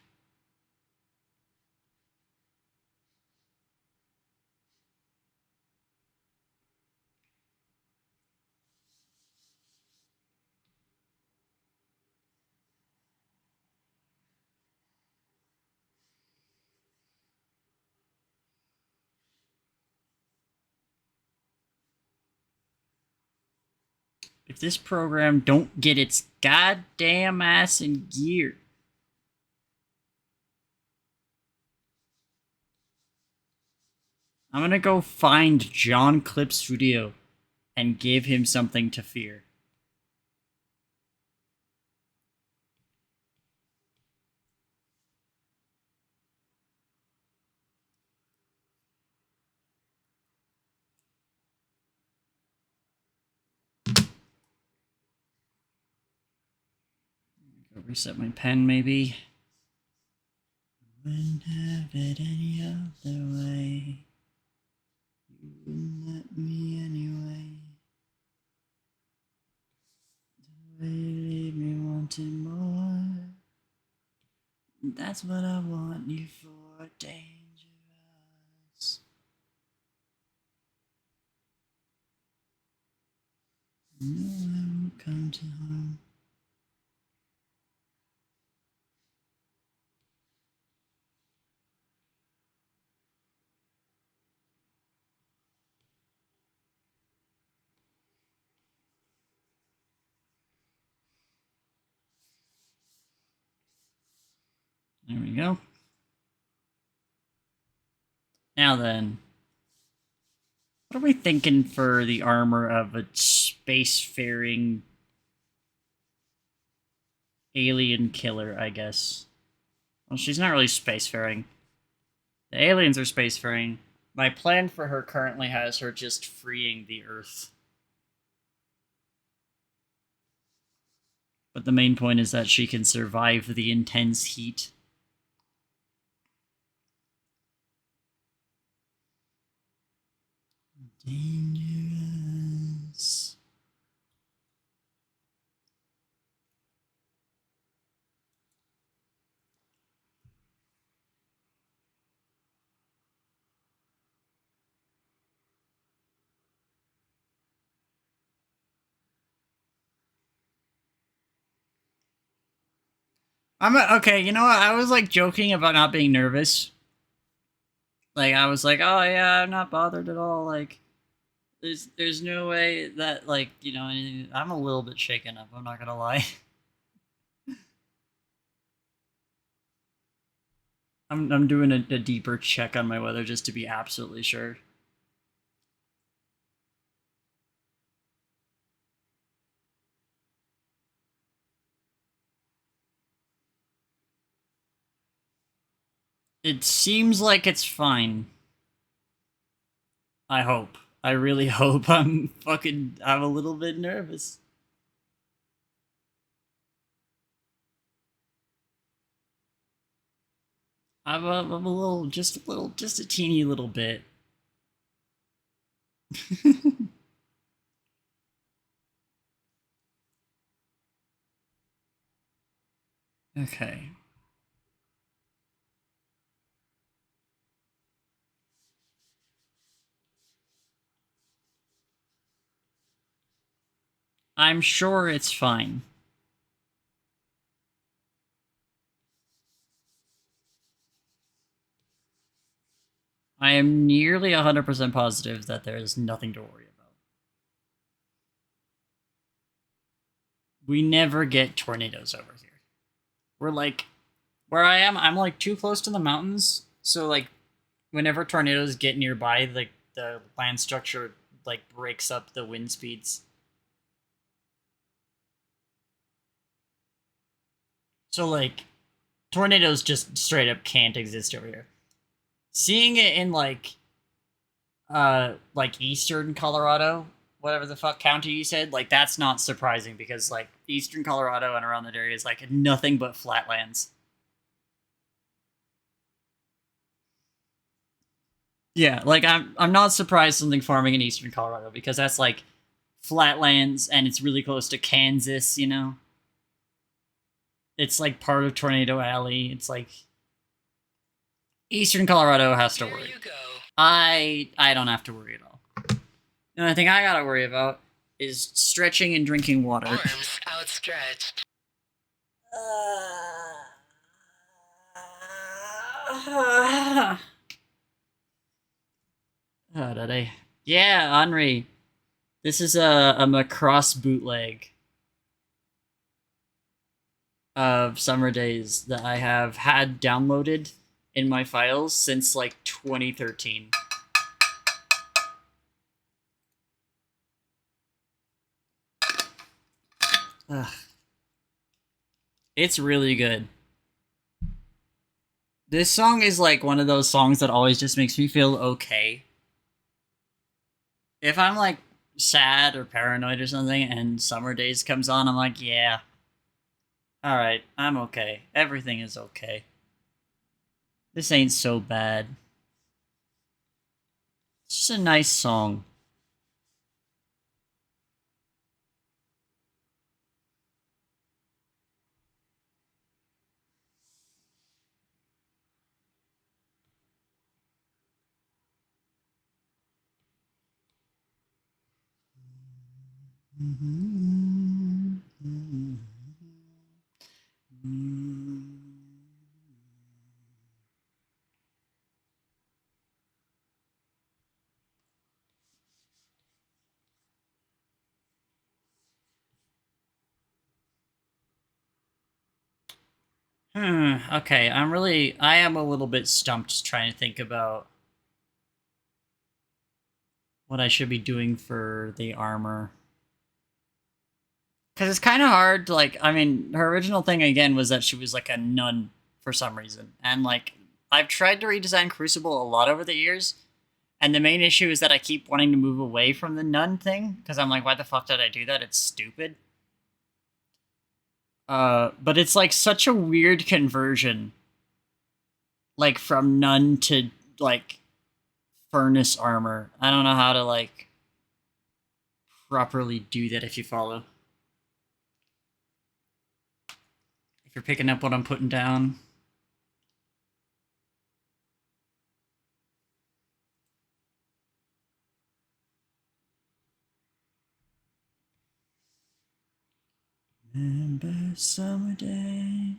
If this program don't get its goddamn ass in gear. I'm gonna go find John Clip Studio and give him something to fear. Go reset my pen, maybe. Wouldn't have it any other way. You wouldn't let me anyway. The way you leave me wanting more. That's what I want you for, dangerous. No, I won't come to harm. There we go. Now then, what are we thinking for the armor of a spacefaring alien killer, I guess? Well, she's not really spacefaring. The aliens are spacefaring. My plan for her currently has her just freeing the Earth. But the main point is that she can survive the intense heat. Dangerous. Okay. You know what? I was like joking about not being nervous. Like I was like, oh yeah, I'm not bothered at all. Like there's no way that like anything. I'm a little bit shaken up. I'm not gonna lie. I'm doing a deeper check on my weather just to be absolutely sure. It seems like it's fine. I hope. I really hope. I'm a little bit nervous. I'm a little, just a teeny little bit. Okay. I'm sure it's fine. I am nearly 100% positive that there is nothing to worry about. We never get tornadoes over here. We're like, where I am, I'm like too close to the mountains. So, like, whenever tornadoes get nearby, like, the land structure, like, breaks up the wind speeds. So, like, tornadoes just straight up can't exist over here. Seeing it in, like eastern Colorado, whatever the fuck county you said, like that's not surprising because like eastern Colorado and around that area is like nothing but flatlands. Yeah, like I'm not surprised something farming in eastern Colorado because that's like flatlands and it's really close to Kansas, you know. It's like part of Tornado Alley. It's like eastern Colorado has to Here worry. you go. I don't have to worry at all. The only thing I gotta worry about is stretching and drinking water. Arms outstretched. Oh, did I? Yeah, Henri. This is a Macross bootleg of Summer Days that I have had downloaded in my files since like 2013. Ugh. It's really good. This song is like one of those songs that always just makes me feel okay. If I'm like sad or paranoid or something and Summer Days comes on, I'm like, yeah. Alright, I'm okay. Everything is okay. This ain't so bad. It's just a nice song. Okay, I am a little bit stumped trying to think about what I should be doing for the armor. Because it's kind of hard. Like, I mean, her original thing again was that she was like a nun for some reason, and like I've tried to redesign Crucible a lot over the years, and the main issue is that I keep wanting to move away from the nun thing because I'm like, why the fuck did I do that? It's stupid. But it's like such a weird conversion, like from nun to like furnace armor. I don't know how to like properly do that if you follow. If you're picking up what I'm putting down. Remember summer days.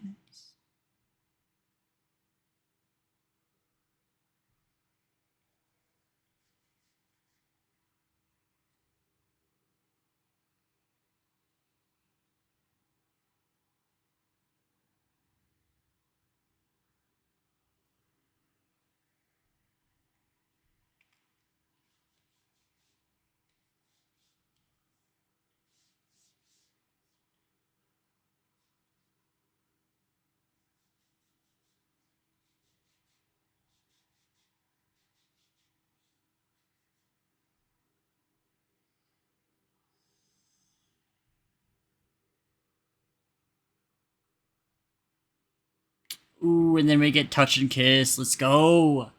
Ooh, and then we get touch and kiss. Let's go.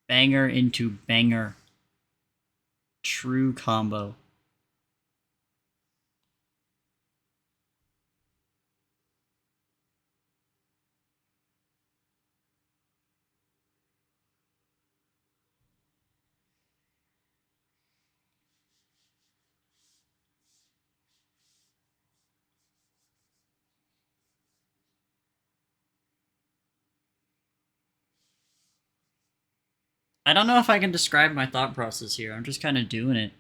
Banger into banger. True combo. I don't know if I can describe my thought process here. I'm just kind of doing it.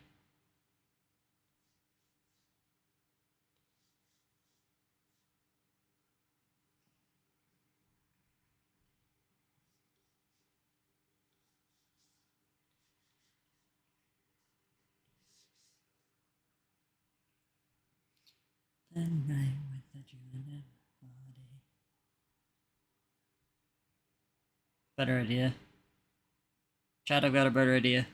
The night with the Julian body. Better idea. Chad, I've got a better idea.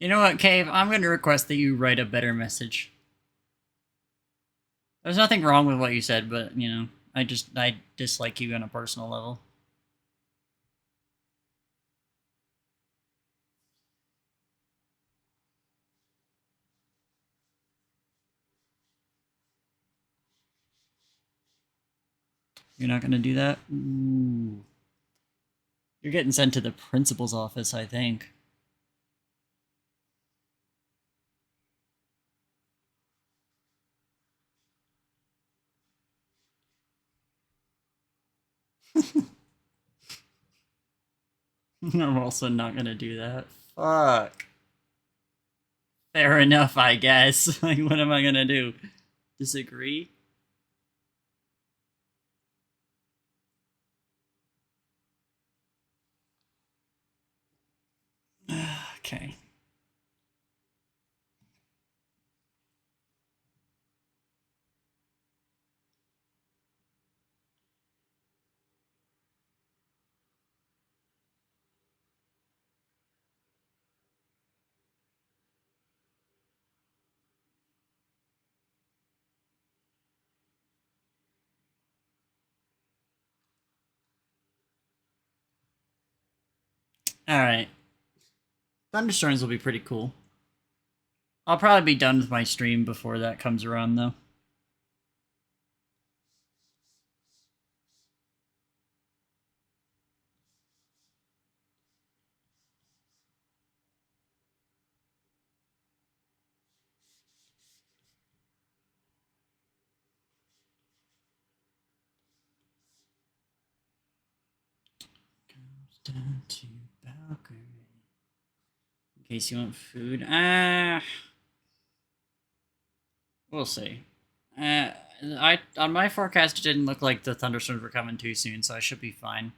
You know what, Cave? I'm going to request that you write a better message. There's nothing wrong with what you said, but, you know, I dislike you on a personal level. You're not going to do that? Ooh. You're getting sent to the principal's office, I think. I'm also not going to do that. Fuck. Fair enough, I guess. Like, what am I going to do? Disagree? Okay. Alright. Thunderstorms will be pretty cool. I'll probably be done with my stream before that comes around, though. Down to Valkyrie. In case you want food. We'll see. On my forecast, it didn't look like the thunderstorms were coming too soon, so I should be fine.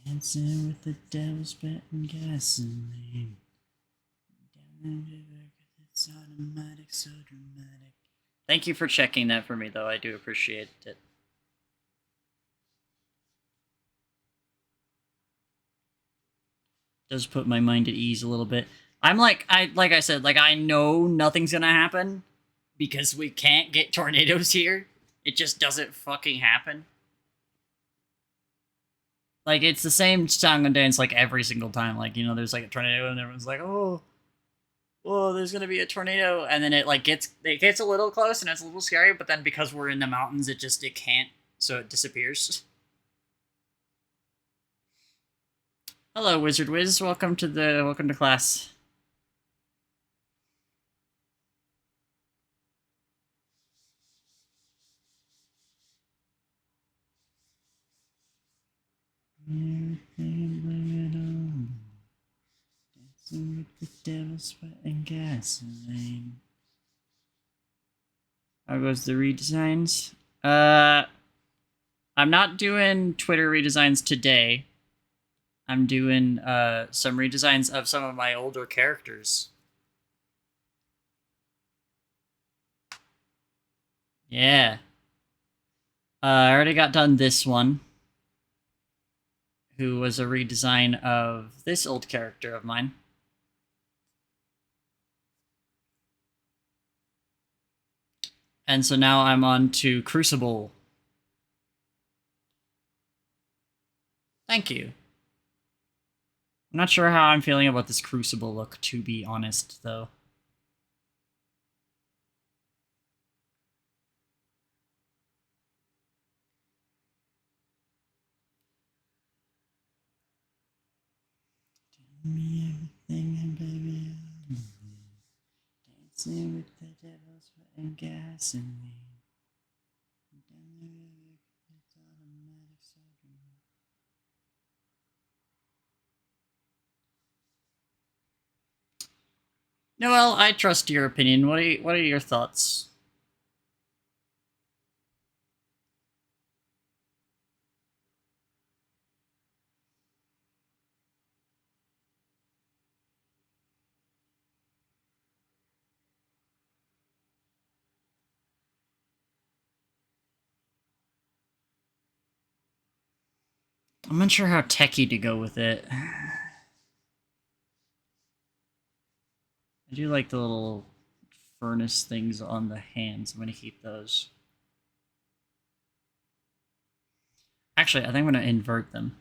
Dancing with the devil, spitting gasoline. Down the river, 'cause it's automatic, so dramatic. Thank you for checking that for me, though. I do appreciate it. Does put my mind at ease a little bit. I'm like I said, like I know nothing's gonna happen because we can't get tornadoes here. It just doesn't fucking happen. Like it's the same song and dance like every single time. Like, you know, there's like a tornado and everyone's like, oh, whoa, there's gonna be a tornado, and then it gets a little close and it's a little scary, but then because we're in the mountains, it can't, so it disappears. Hello, Wizard Wiz. Welcome to class. Dancing with the devil, sweat and gasoline. How goes the redesigns? I'm not doing Twitter redesigns today. I'm doing some redesigns of some of my older characters. Yeah. I already got done this one, who was a redesign of this old character of mine. And so now I'm on to Crucible. Thank you. I'm not sure how I'm feeling about this Crucible look, to be honest, though. Tell me everything, and baby, dancing with the devil, sweat and gasoline. Noel, I trust your opinion. What are your thoughts? I'm unsure how techie to go with it. I do like the little furnace things on the hands. I'm going to keep those. Actually, I think I'm going to invert them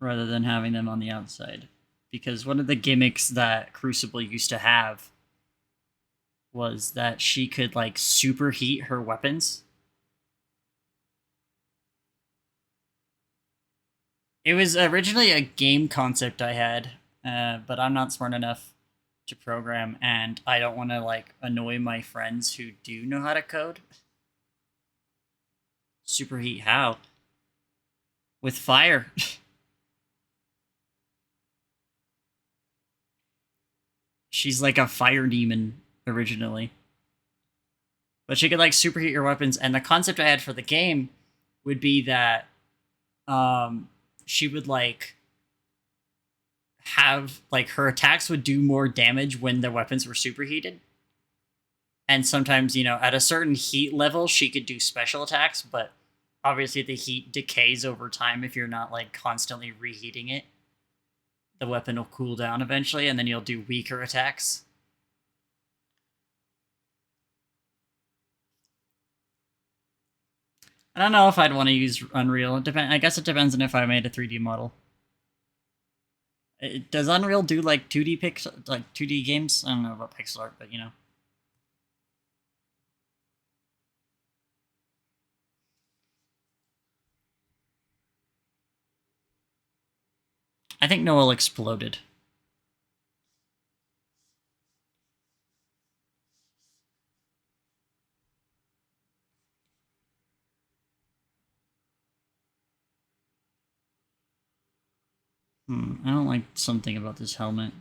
rather than having them on the outside. Because one of the gimmicks that Crucible used to have was that she could, like, superheat her weapons. It was originally a game concept I had, but I'm not smart enough to program, and I don't want to, like, annoy my friends who do know how to code. Superheat how? With fire. She's like a fire demon originally. But she could like superheat your weapons, and the concept I had for the game would be that she would like have like her attacks would do more damage when the weapons were superheated. And sometimes, you know, at a certain heat level, she could do special attacks, but obviously the heat decays over time if you're not like constantly reheating it. The weapon will cool down eventually, and then you'll do weaker attacks. I don't know if I'd want to use Unreal. I guess it depends on if I made a 3D model. Does Unreal do like 2D 2D games? I don't know about pixel art, but you know. I think Noel exploded. I don't like something about this helmet.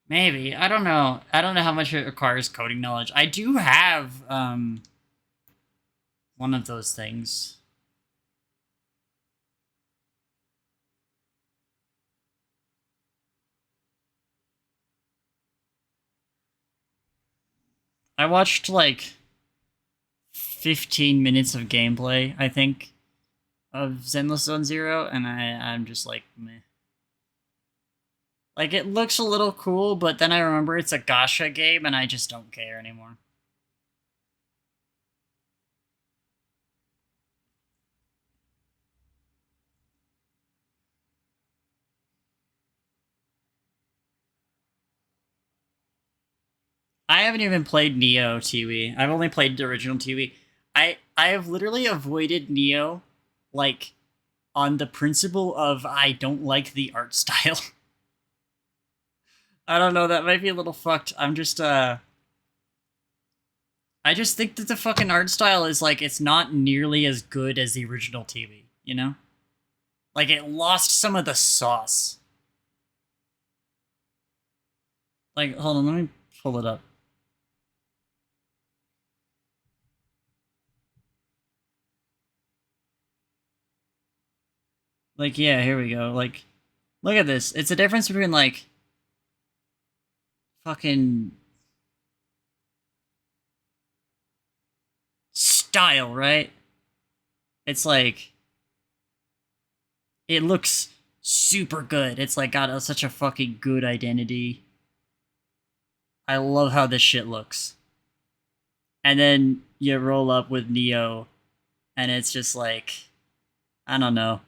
Maybe. I don't know. I don't know how much it requires coding knowledge. I do have one of those things. I watched like 15 minutes of gameplay, I think, of Zenless Zone Zero, and I'm just like, meh. Like, it looks a little cool, but then I remember it's a gacha game, and I just don't care anymore. I haven't even played Neo TV. I've only played the original TV. I have literally avoided Neo, like, on the principle of I don't like the art style. I don't know, that might be a little fucked. I just think that the fucking art style is like it's not nearly as good as the original TV, you know? Like it lost some of the sauce. Like, hold on, let me pull it up. Like, yeah, here we go. Like, look at this. It's a difference between like fucking style, right? It's like it looks super good. It's like got such a fucking good identity. I love how this shit looks. And then you roll up with Neo, and it's just like, I don't know.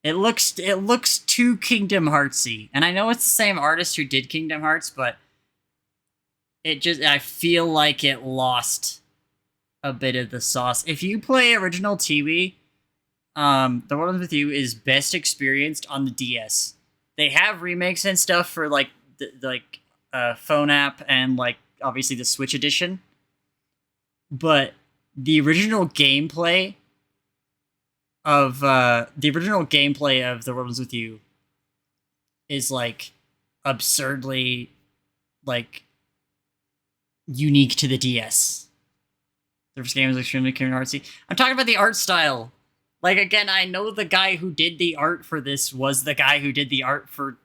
It looks too Kingdom Heartsy, and I know it's the same artist who did Kingdom Hearts, but I feel like it lost a bit of the sauce. If you play original TV, The World With You is best experienced on the DS. They have remakes and stuff for like phone app and like obviously the Switch edition, but the original gameplay of The World Is With You is like absurdly like unique to the DS. The first game is extremely artsy. I'm talking about the art style. Like again, I know the guy who did the art for this was the guy who did the art for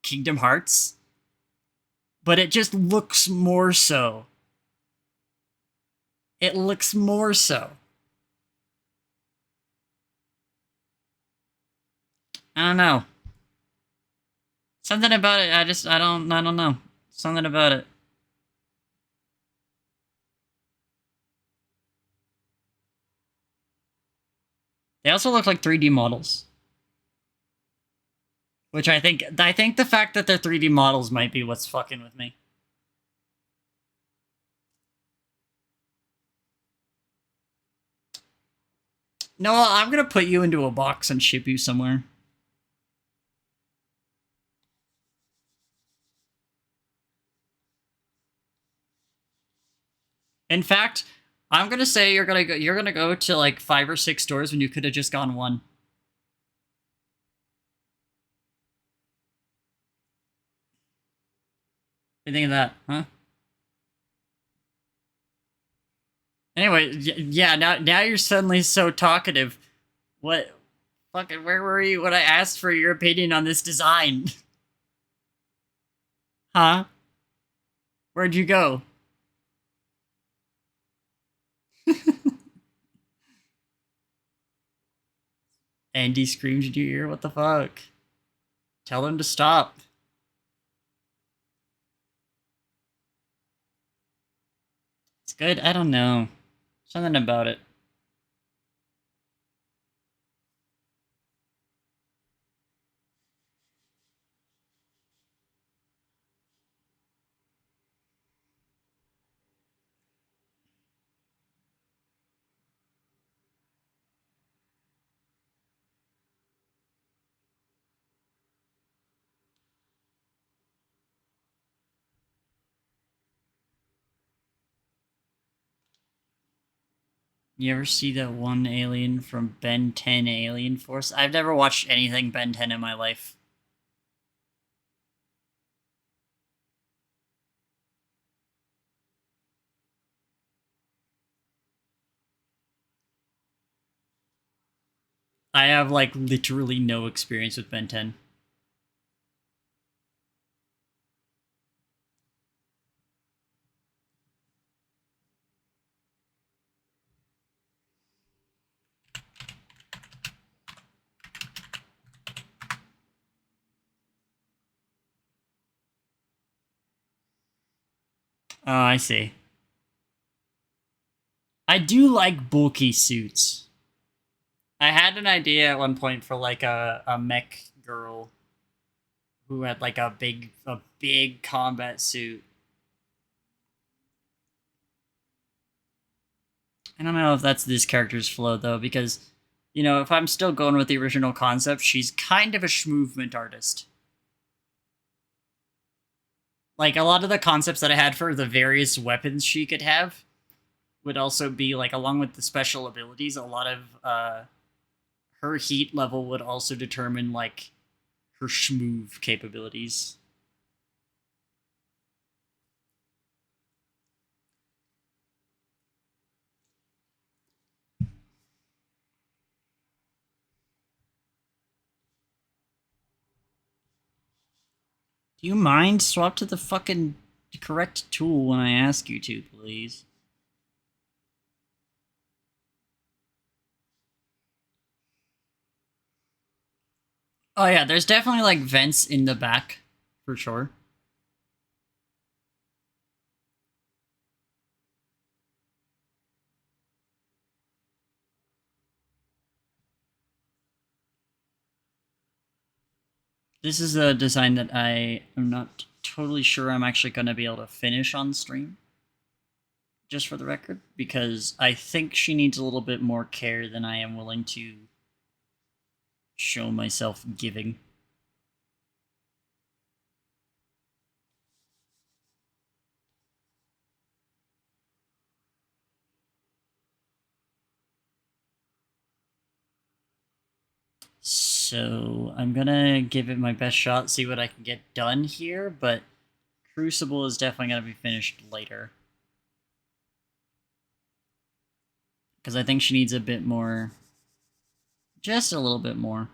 Kingdom Hearts, but it just looks more so. It looks more so. I don't know. Something about it. I don't know. Something about it. They also look like 3D models, which I think the fact that they're 3D models might be what's fucking with me. Noah, I'm gonna put you into a box and ship you somewhere. In fact, I'm gonna say you're gonna go to like 5 or 6 stores when you could have just gone one. What do you think of that, huh? Anyway, yeah, now you're suddenly so talkative. What fucking where were you when I asked for your opinion on this design? Huh? Where'd you go? Andy screams in your ear. What the fuck? Tell them to stop. It's good. I don't know. Something about it. You ever see that one alien from Ben 10 Alien Force? I've never watched anything Ben 10 in my life. I have like literally no experience with Ben 10. Oh, I see. I do like bulky suits. I had an idea at one point for like a mech girl who had like a big combat suit. I don't know if that's this character's flow though, because if I'm still going with the original concept, she's kind of a schmovement artist. Like a lot of the concepts that I had for the various weapons she could have would also be like, along with the special abilities, a lot of her heat level would also determine like her schmoove capabilities. Do you mind? Swap to the fucking correct tool when I ask you to, please. Oh yeah, there's definitely like vents in the back, for sure. This is a design that I am not totally sure I'm actually going to be able to finish on stream, just for the record, because I think she needs a little bit more care than I am willing to show myself giving. So I'm gonna give it my best shot, see what I can get done here, but Crucible is definitely gonna be finished later. Because I think she needs a bit more, just a little bit more.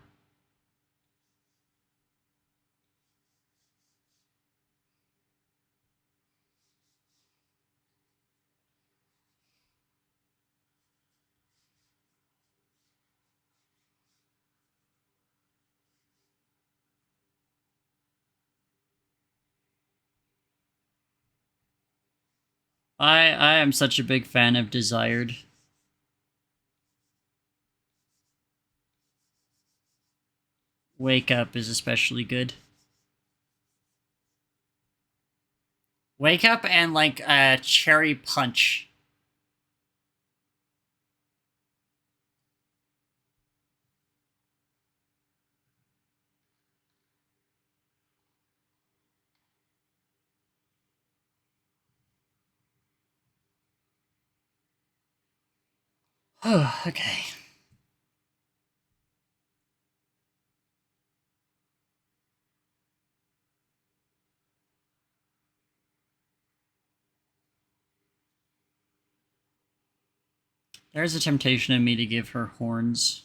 I am such a big fan of Desired. Wake Up is especially good. Wake Up and like Cherry Punch. Oh, okay. There's a temptation in me to give her horns.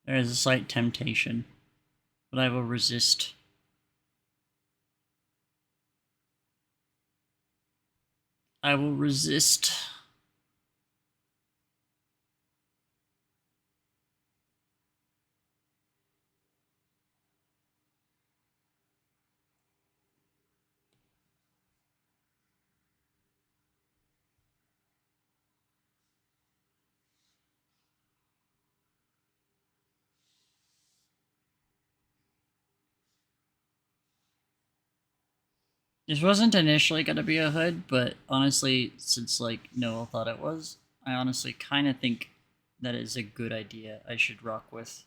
There is a slight temptation, but I will resist. I will resist. This wasn't initially going to be a hood, but honestly, since like Noel thought it was, I honestly kind of think that is a good idea I should rock with.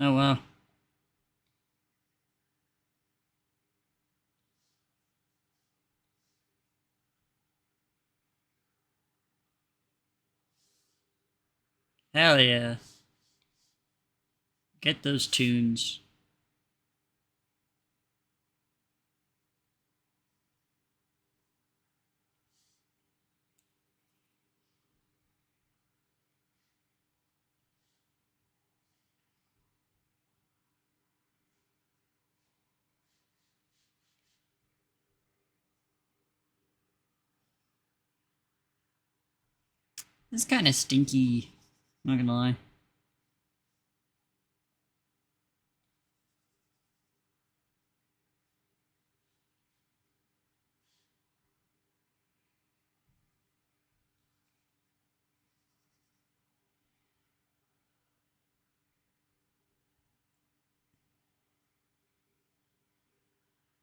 Oh wow. Hell yeah. Get those tunes. It's kind of stinky. Not gonna lie.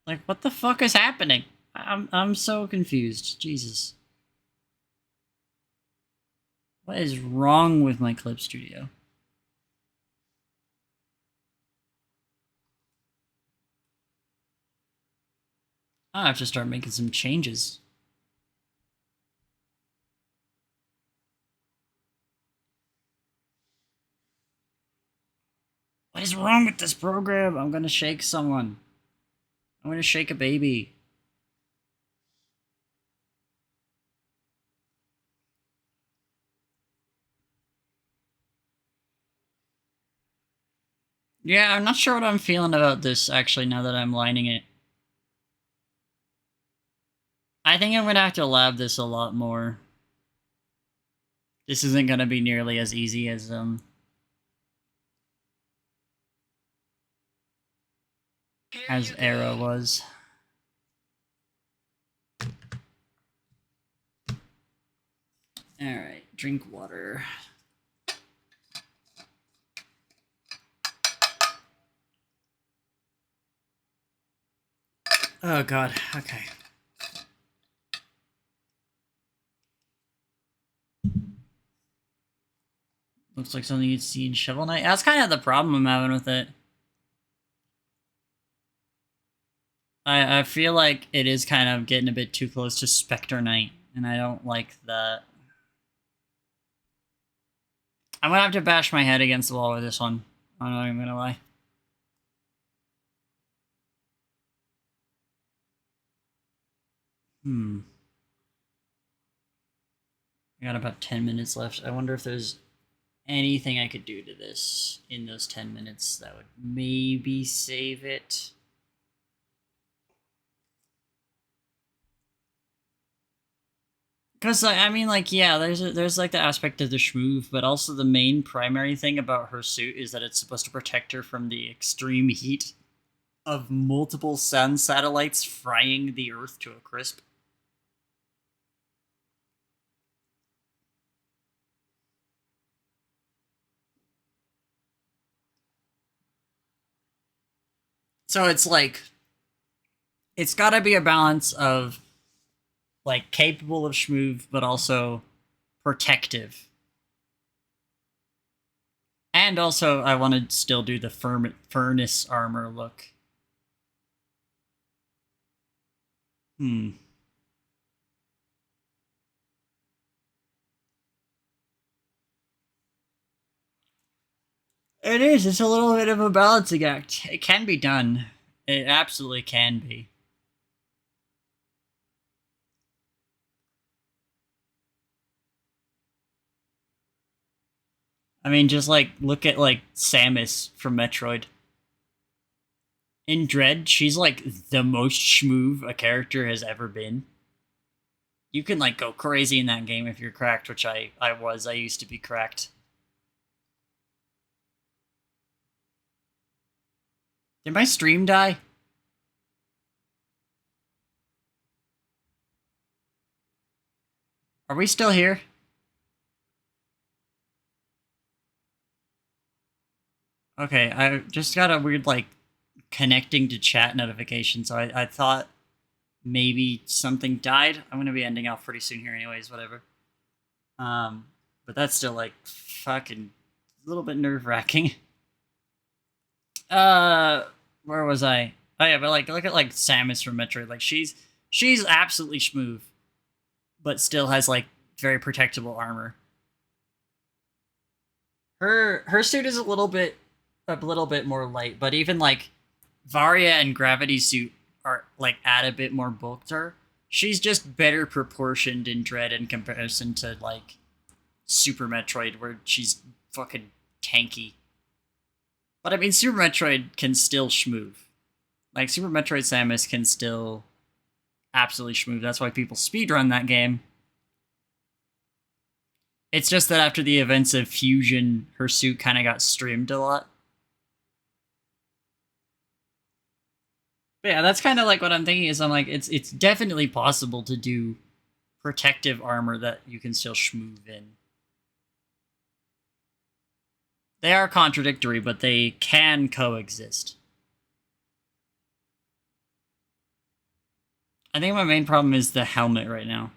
Like, what the fuck is happening? I'm so confused. Jesus. What is wrong with my Clip Studio? I have to start making some changes. What is wrong with this program? I'm gonna shake someone. I'm gonna shake a baby. Yeah, I'm not sure what I'm feeling about this actually now that I'm lining it. I think I'm gonna have to lab this a lot more. This isn't gonna be nearly as easy as Arrow was. Alright, drink water. Oh god, okay. Looks like something you'd see in Shovel Knight. That's kind of the problem I'm having with it. I feel like it is kind of getting a bit too close to Spectre Knight, and I don't like that. I'm gonna have to bash my head against the wall with this one. I'm not even gonna lie. I got about 10 minutes left. I wonder if there's anything I could do to this in those 10 minutes that would maybe save it. Because I mean, like, yeah, there's like the aspect of the schmoove, but also the main primary thing about her suit is that it's supposed to protect her from the extreme heat of multiple sun satellites frying the Earth to a crisp. So it's like, it's got to be a balance of like capable of schmoove, but also protective. And also, I want to still do the furnace armor look. Hmm. It is. It's a little bit of a balancing act. It can be done. It absolutely can be. I mean, just like look at like Samus from Metroid. In Dread, she's like the most schmoove a character has ever been. You can like go crazy in that game if you're cracked, which I was. I used to be cracked. Did my stream die? Are we still here? Okay, I just got a weird like connecting to chat notification, so I thought maybe something died. I'm gonna be ending off pretty soon here anyways, whatever. But that's still like fucking a little bit nerve wracking. Where was I? Oh yeah, but like look at like Samus from Metroid. Like she's absolutely smooth, but still has like very protectable armor. Her suit is a little bit more light, but even like Varia and Gravity suit are like add a bit more bulk to her. She's just better proportioned in Dread in comparison to like Super Metroid, where she's fucking tanky. But I mean, Super Metroid can still schmoove. Like Super Metroid Samus can still absolutely schmoove. That's why people speedrun that game. It's just that after the events of Fusion, her suit kind of got streamed a lot. But yeah, that's kind of like what I'm thinking is I'm like, it's definitely possible to do protective armor that you can still schmoove in. They are contradictory, but they can coexist. I think my main problem is the helmet right now.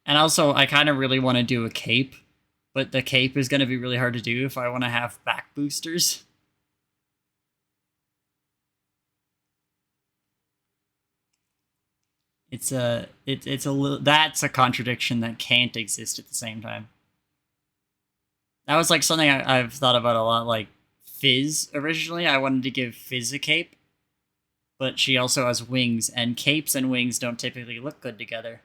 And also, I kind of really want to do a cape, but the cape is going to be really hard to do if I want to have back boosters. It's a little, that's a contradiction that can't exist at the same time. That was like something I've thought about a lot. Like Fizz originally, I wanted to give Fizz a cape, but she also has wings, and capes and wings don't typically look good together.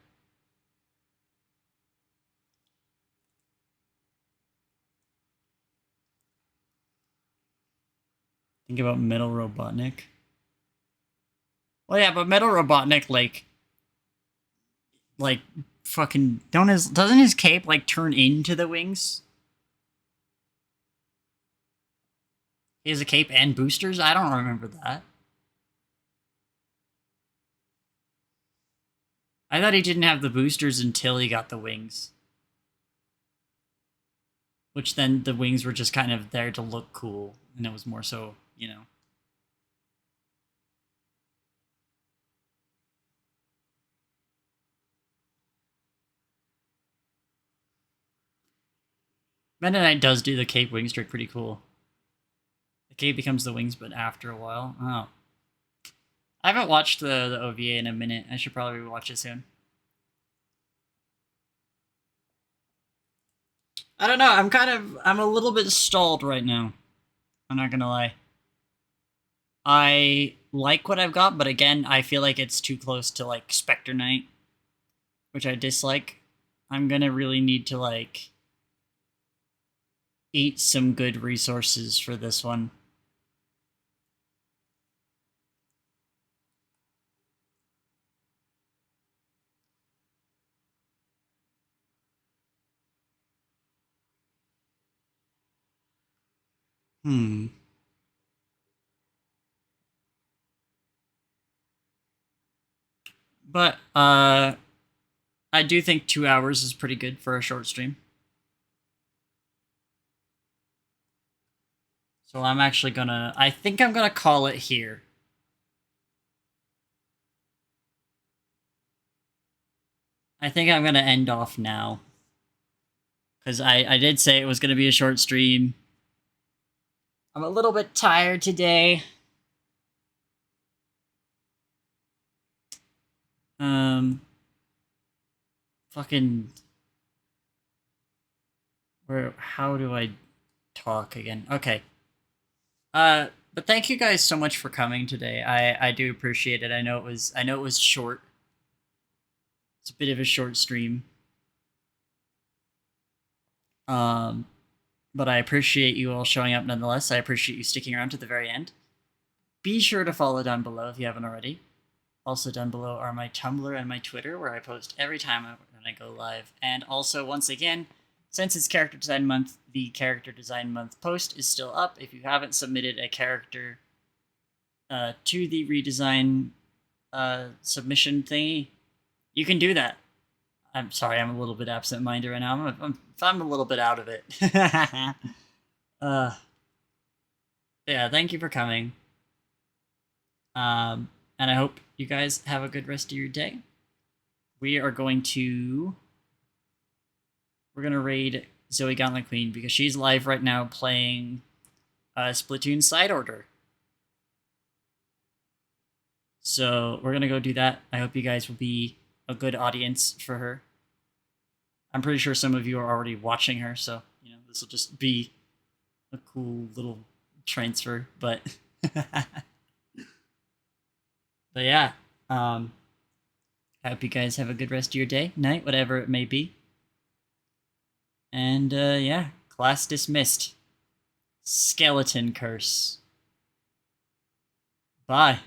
Think about Metal Robotnik. Well, yeah, but Metal Robotnik like fucking doesn't his cape like turn into the wings? He has a cape and boosters? I don't remember that. I thought he didn't have the boosters until he got the wings. Which then the wings were just kind of there to look cool, and it was more so, you know. Meta Knight does do the cape wings trick pretty cool. The cape becomes the wings, but after a while. Oh. I haven't watched the OVA in a minute. I should probably watch it soon. I don't know. I'm a little bit stalled right now. I'm not gonna lie. I like what I've got, but again, I feel like it's too close to like Spectre Knight, which I dislike. I'm gonna really need to like eat some good resources for this one. But I do think 2 hours is pretty good for a short stream. So I'm actually gonna, I think I'm gonna call it here. I think I'm gonna end off now. Because I did say it was gonna be a short stream. I'm a little bit tired today. fucking where how do I talk again? Okay. But thank you guys so much for coming today. I do appreciate it. I know it was short. It's a bit of a short stream. Um but I appreciate you all showing up nonetheless. I appreciate you sticking around to the very end. Be sure to follow down below if you haven't already. Also down below are my Tumblr and my Twitter, where I post every time when I go live. And also, once again, since it's Character Design Month, the Character Design Month post is still up. If you haven't submitted a character to the redesign submission thingy, you can do that. I'm sorry, I'm a little bit absent-minded right now. I'm a little bit out of it. Yeah, thank you for coming. And I hope you guys have a good rest of your day. We're gonna raid Zoe Gauntlet Queen because she's live right now playing Splatoon Side Order. So we're gonna go do that. I hope you guys will be a good audience for her. I'm pretty sure some of you are already watching her, so you know this will just be a cool little transfer. But but yeah, I hope you guys have a good rest of your day, night, whatever it may be. And yeah, class dismissed. Skeleton curse. Bye.